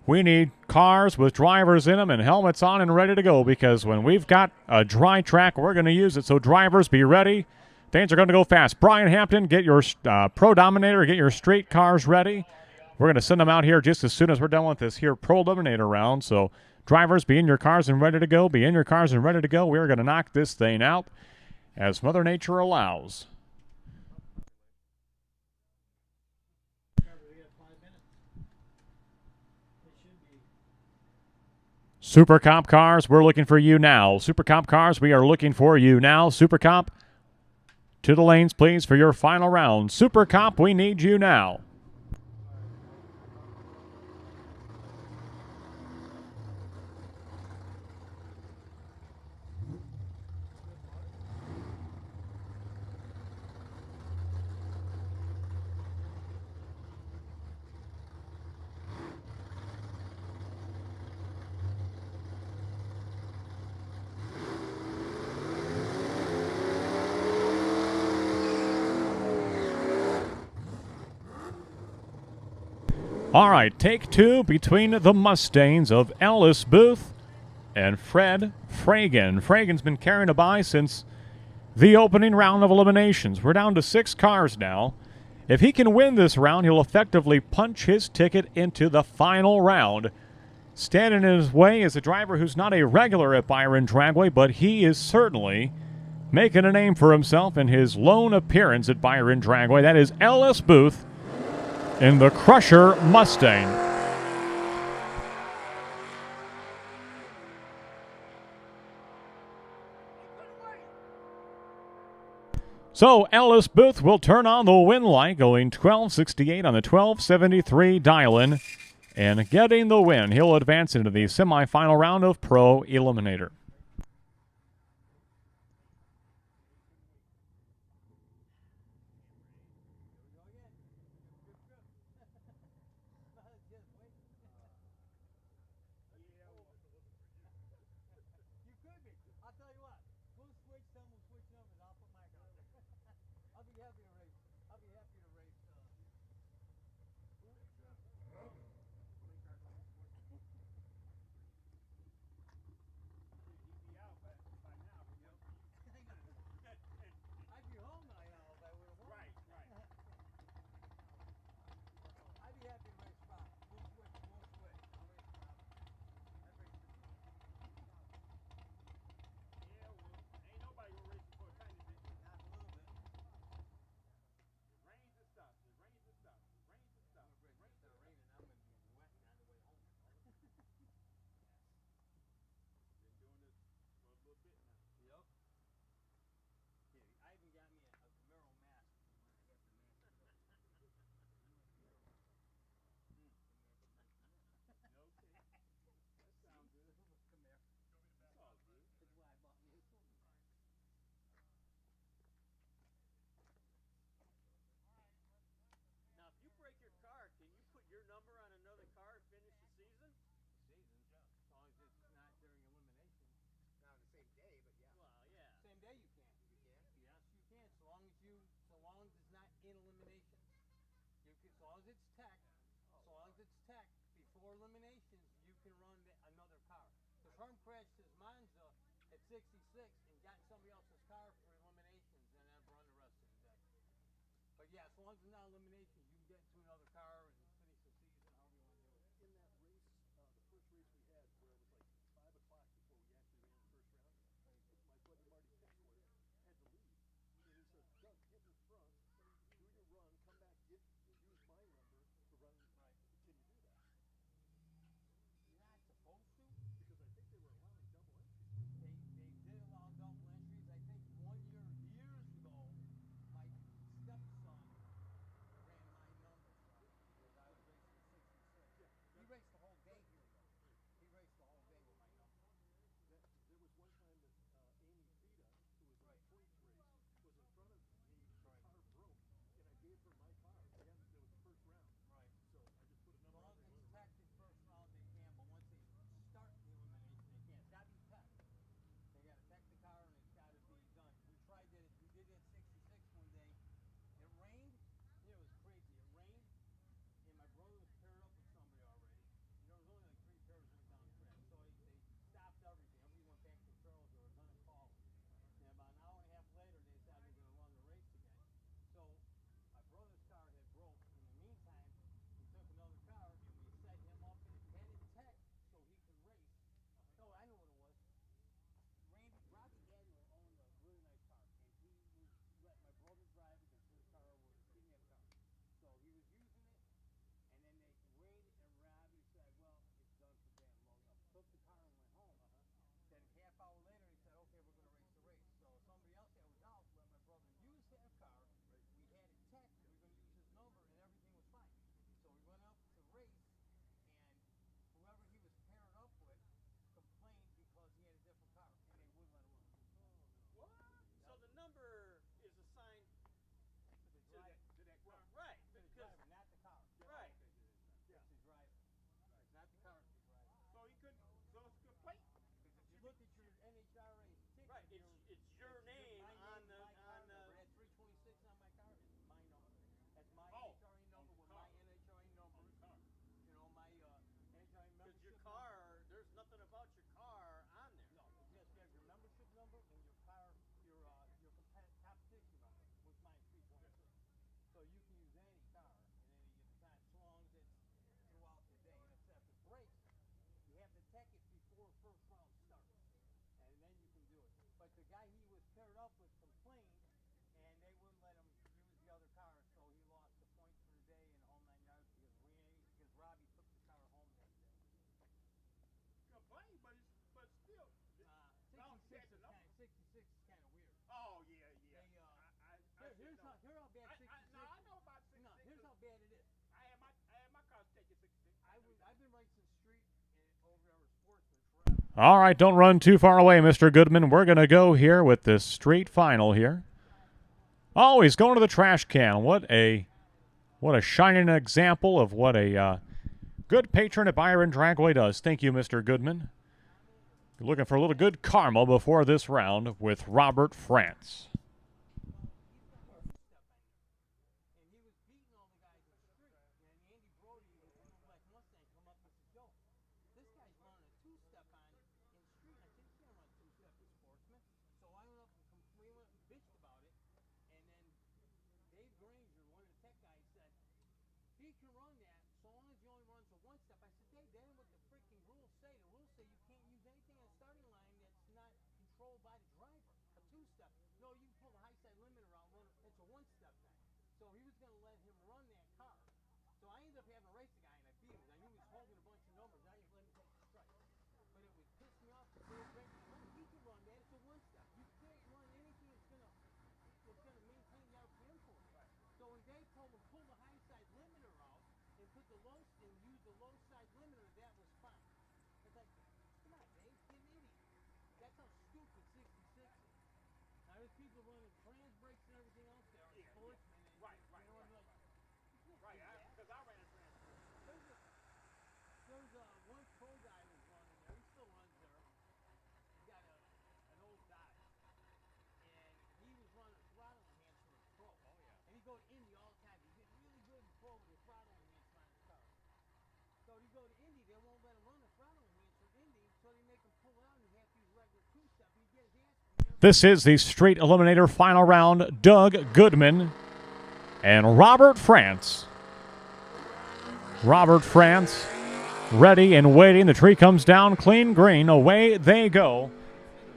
We need cars with drivers in them and helmets on and ready to go, because when we've got a dry track, we're going to use it. So drivers, be ready. Things are going to go fast. Brian Hampton, get your Pro Dominator, get your straight cars ready. We're going to send them out here just as soon as we're done with this here Pro Eliminator round. So drivers, be in your cars and ready to go. Be in your cars and ready to go. We're going to knock this thing out as Mother Nature allows. Super Cop cars, we're looking for you now. Super Cop cars, we are looking for you now. Super Cop, to the lanes, please, for your final round. Super Cop, we need you now. All right, take two between the Mustangs of Ellis Booth and Fred Fragan. Fragan's been carrying a bye since the opening round of eliminations. We're down to 6 cars now. If he can win this round, he'll effectively punch his ticket into the final round. Standing in his way is a driver who's not a regular at Byron Dragway, but he is certainly making a name for himself in his lone appearance at Byron Dragway. That is Ellis Booth in the Crusher Mustang. So Ellis Booth will turn on the win light, going 1268 on the 1273 dial-in, and getting the win. He'll advance into the semifinal round of Pro Eliminator. All right, don't run too far away, Mr. Goodman. We're going to go here with this straight final here. Oh, he's going to the trash can. What a shining example of what a good patron at Byron Dragway does. Thank you, Mr. Goodman. Looking for a little good karma before this round with Robert France. This is the straight eliminator final round. Doug Goodman and Robert France. Robert France ready and waiting. The tree comes down, clean green. Away they go.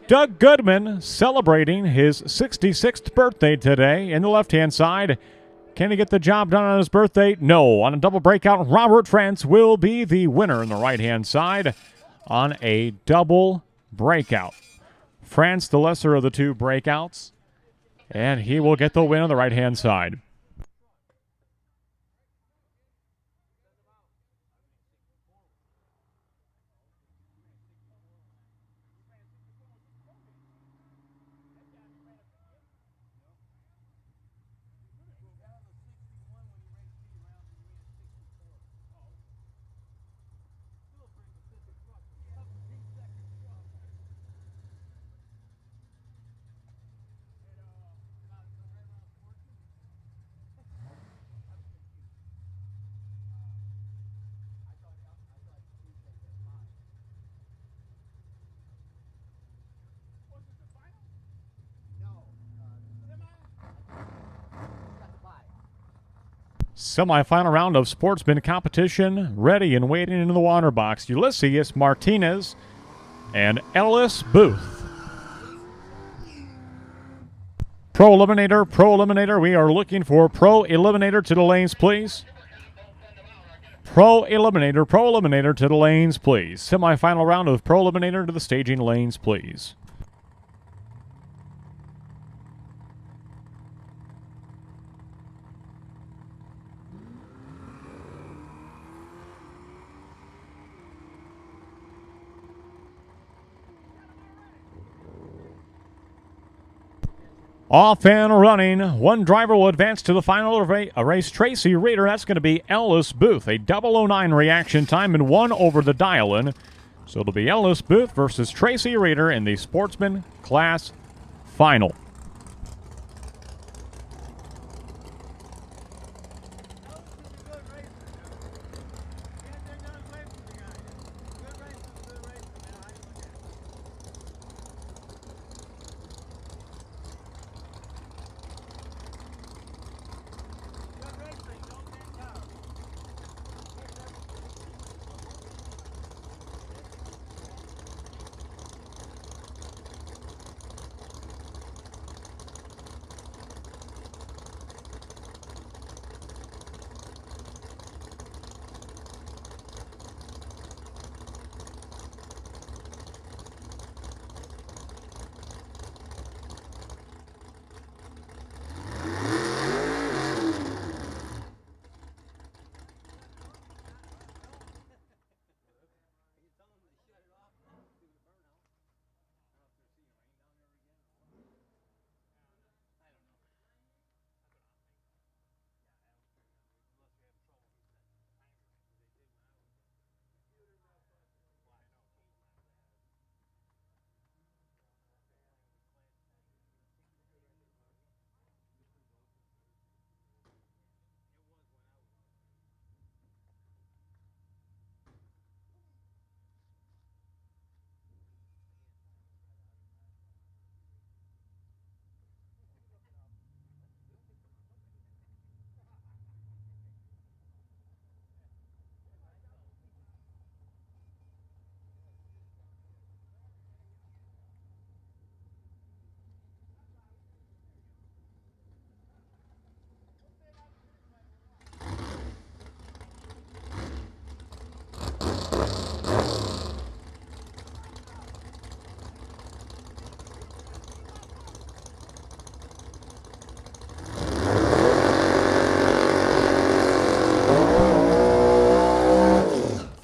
Doug Goodman celebrating his 66th birthday today in the left-hand side. Can he get the job done on his birthday? No. On a double breakout, Robert France will be the winner in the right-hand side on a double breakout. France, the lesser of the two breakouts, and he will get the win on the right-hand side. Semi-final round of Sportsman competition, ready and waiting in the water box. Ulysses Martinez and Ellis Booth. Pro Eliminator, we are looking for Pro Eliminator to the lanes, please. Pro Eliminator to the lanes, please. Semi-final round of Pro Eliminator to the staging lanes, please. Off and running. One driver will advance to the final of a race. Tracy Reader, that's going to be Ellis Booth. A 009 reaction time and one over the dial-in. So it'll be Ellis Booth versus Tracy Reader in the Sportsman Class Final.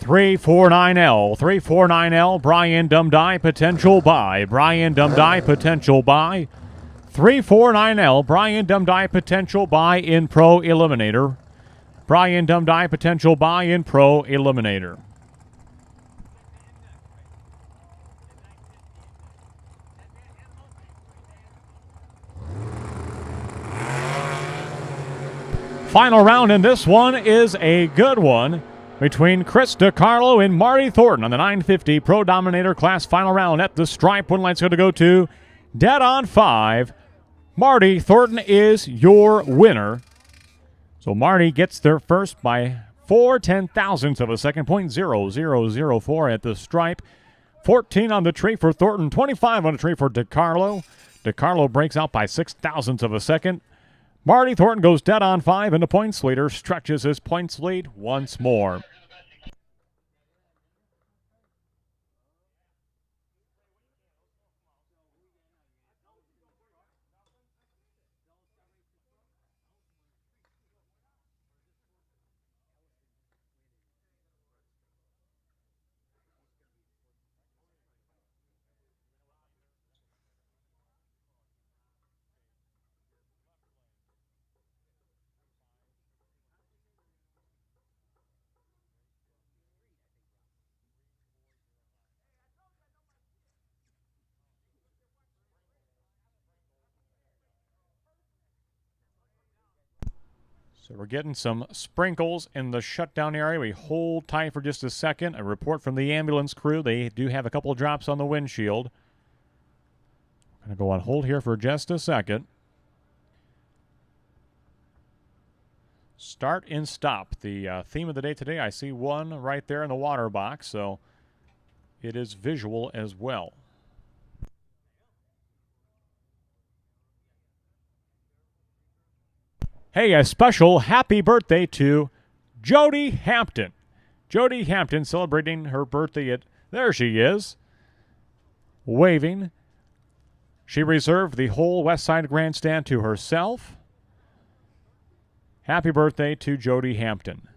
349L. 349L. Brian Dumdye, potential buy. Brian Dumdye, potential buy. 349L. Brian Dumdye, potential buy in Pro Eliminator. Brian Dumdye, potential buy in Pro Eliminator. Final round in this one is a good one between Chris DiCarlo and Marty Thornton on the 950 Pro Dominator class. Final round at the stripe. One light's going to go to Dead on 5. Marty Thornton is your winner. So Marty gets there first by 4/10,000ths of a second, .0004 at the stripe. 14 on the tree for Thornton, 25 on the tree for DiCarlo. DiCarlo breaks out by 6/1000ths of a second. Marty Thornton goes dead on 5, and the points leader stretches his points lead once more. So we're getting some sprinkles in the shutdown area. We hold tight for just a second. A report from the ambulance crew. They do have a couple of drops on the windshield. I'm going to go on hold here for just a second. Start and stop. The theme of the day today, I see one right there in the water box, so it is visual as well. Hey, a special happy birthday to Jody Hampton. Jody Hampton celebrating her birthday there she is, waving. She reserved the whole West Side Grandstand to herself. Happy birthday to Jody Hampton.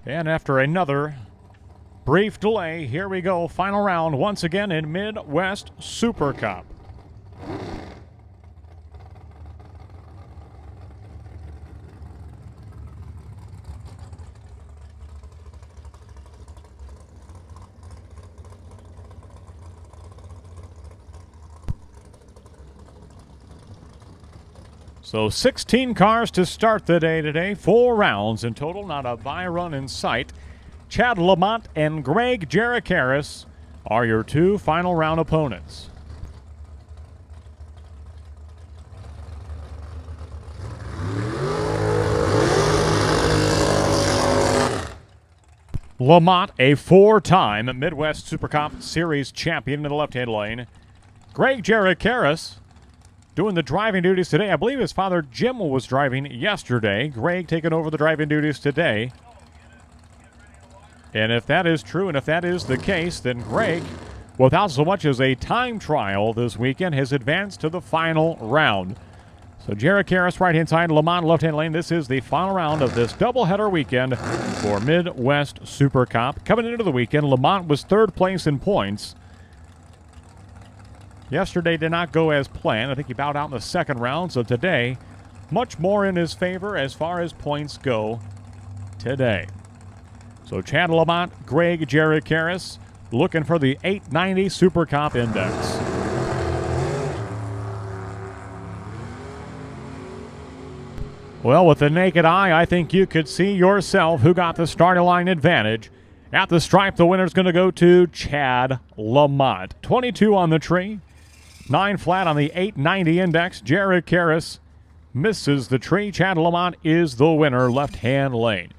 And after another brief delay, here we go. Final round once again in Midwest Super Cup. So 16 cars to start the day today. 4 rounds in total, not a Byron in sight. Chad Lamont and Greg Jericaris are your 2 final round opponents. Lamont, a 4-time Midwest Super Cup Series champion in the left-hand lane. Greg Jericaris doing the driving duties today. I believe his father Jim was driving yesterday. Greg taking over the driving duties today. And if that is true, and if that is the case, then Greg, without so much as a time trial this weekend, has advanced to the final round. So Jericaris right-hand side, Lamont left-hand lane. This is the final round of this doubleheader weekend for Midwest Super Cup. Coming into the weekend, Lamont was 3rd place in points. Yesterday did not go as planned. I think he bowed out in the 2nd round. So today, much more in his favor as far as points go today. So Chad Lamont, Greg Jericaris looking for the 890 Super Cup Index. Well, with the naked eye, I think you could see yourself who got the starting line advantage. At the stripe, the winner's going to go to Chad Lamont. 22 on the tree. 9 flat on the 890 index. Jericaris misses the tree. Chad Lamont is the winner, left-hand lane.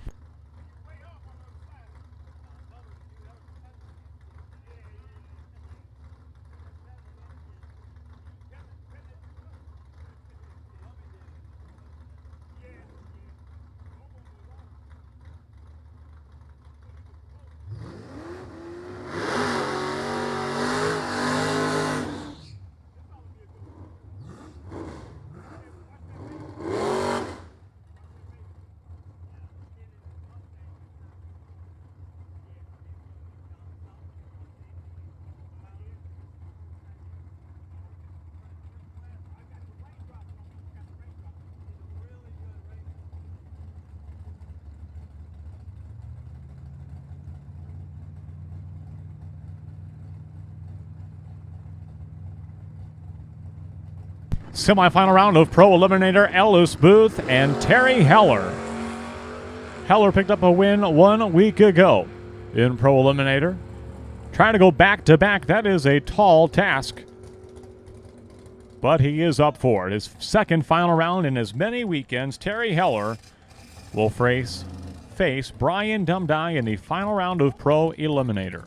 Semi-final round of Pro Eliminator, Ellis Booth and Terry Heller. Heller picked up a win 1 week ago in Pro Eliminator. Trying to go back-to-back, that is a tall task. But he is up for it. His 2nd final round in as many weekends. Terry Heller will face Brian Dumdye in the final round of Pro Eliminator.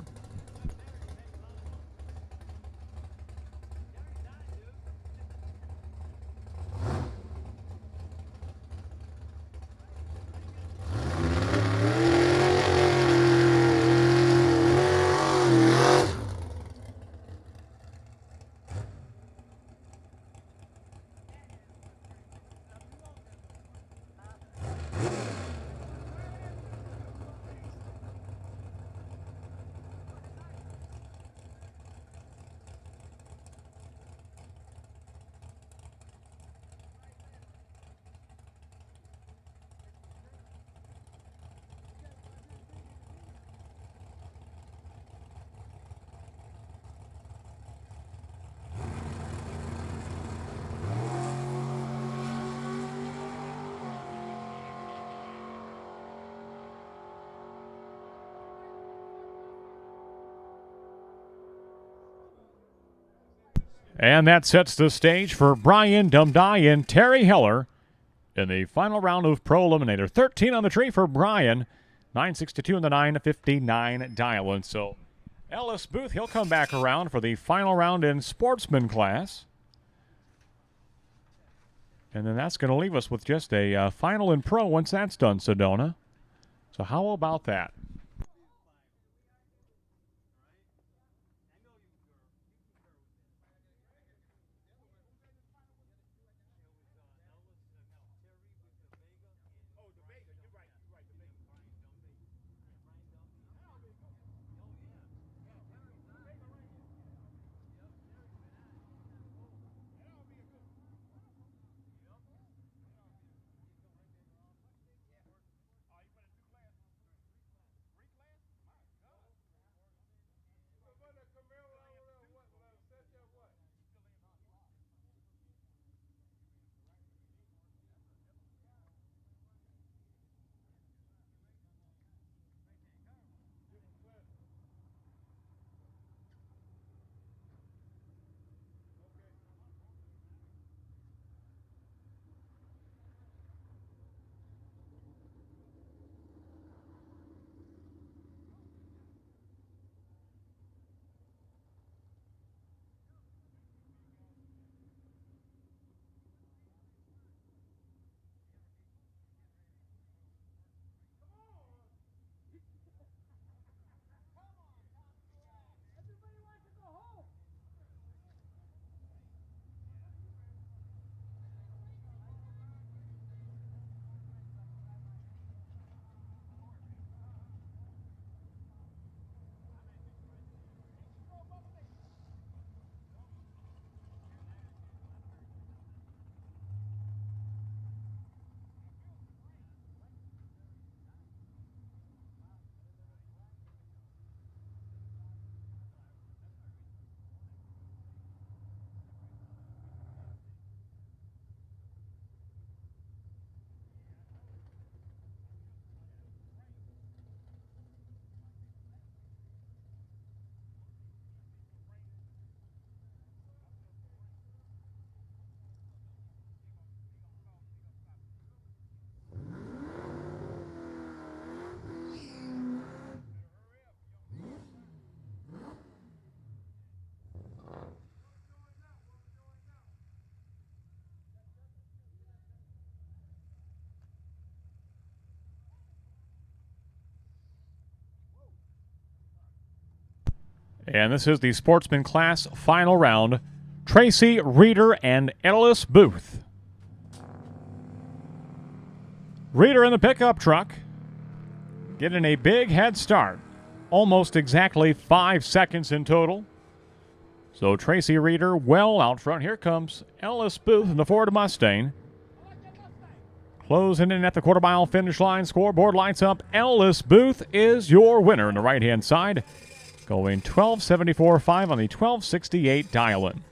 And that sets the stage for Brian Dumdye and Terry Heller in the final round of Pro Eliminator. 13 on the tree for Brian, 962 in the 959 dial-in. So Ellis Booth, he'll come back around for the final round in Sportsman class. And then that's going to leave us with just a final in Pro once that's done, Sedona. So how about that? And this is the Sportsman class final round. Tracy Reeder and Ellis Booth. Reeder in the pickup truck, getting a big head start. Almost exactly 5 seconds in total. So Tracy Reeder well out front. Here comes Ellis Booth in the Ford Mustang. Closing in at the quarter-mile finish line. Scoreboard lights up. Ellis Booth is your winner on the right-hand side. Going 12.74.5 on the 12.68 dial-in.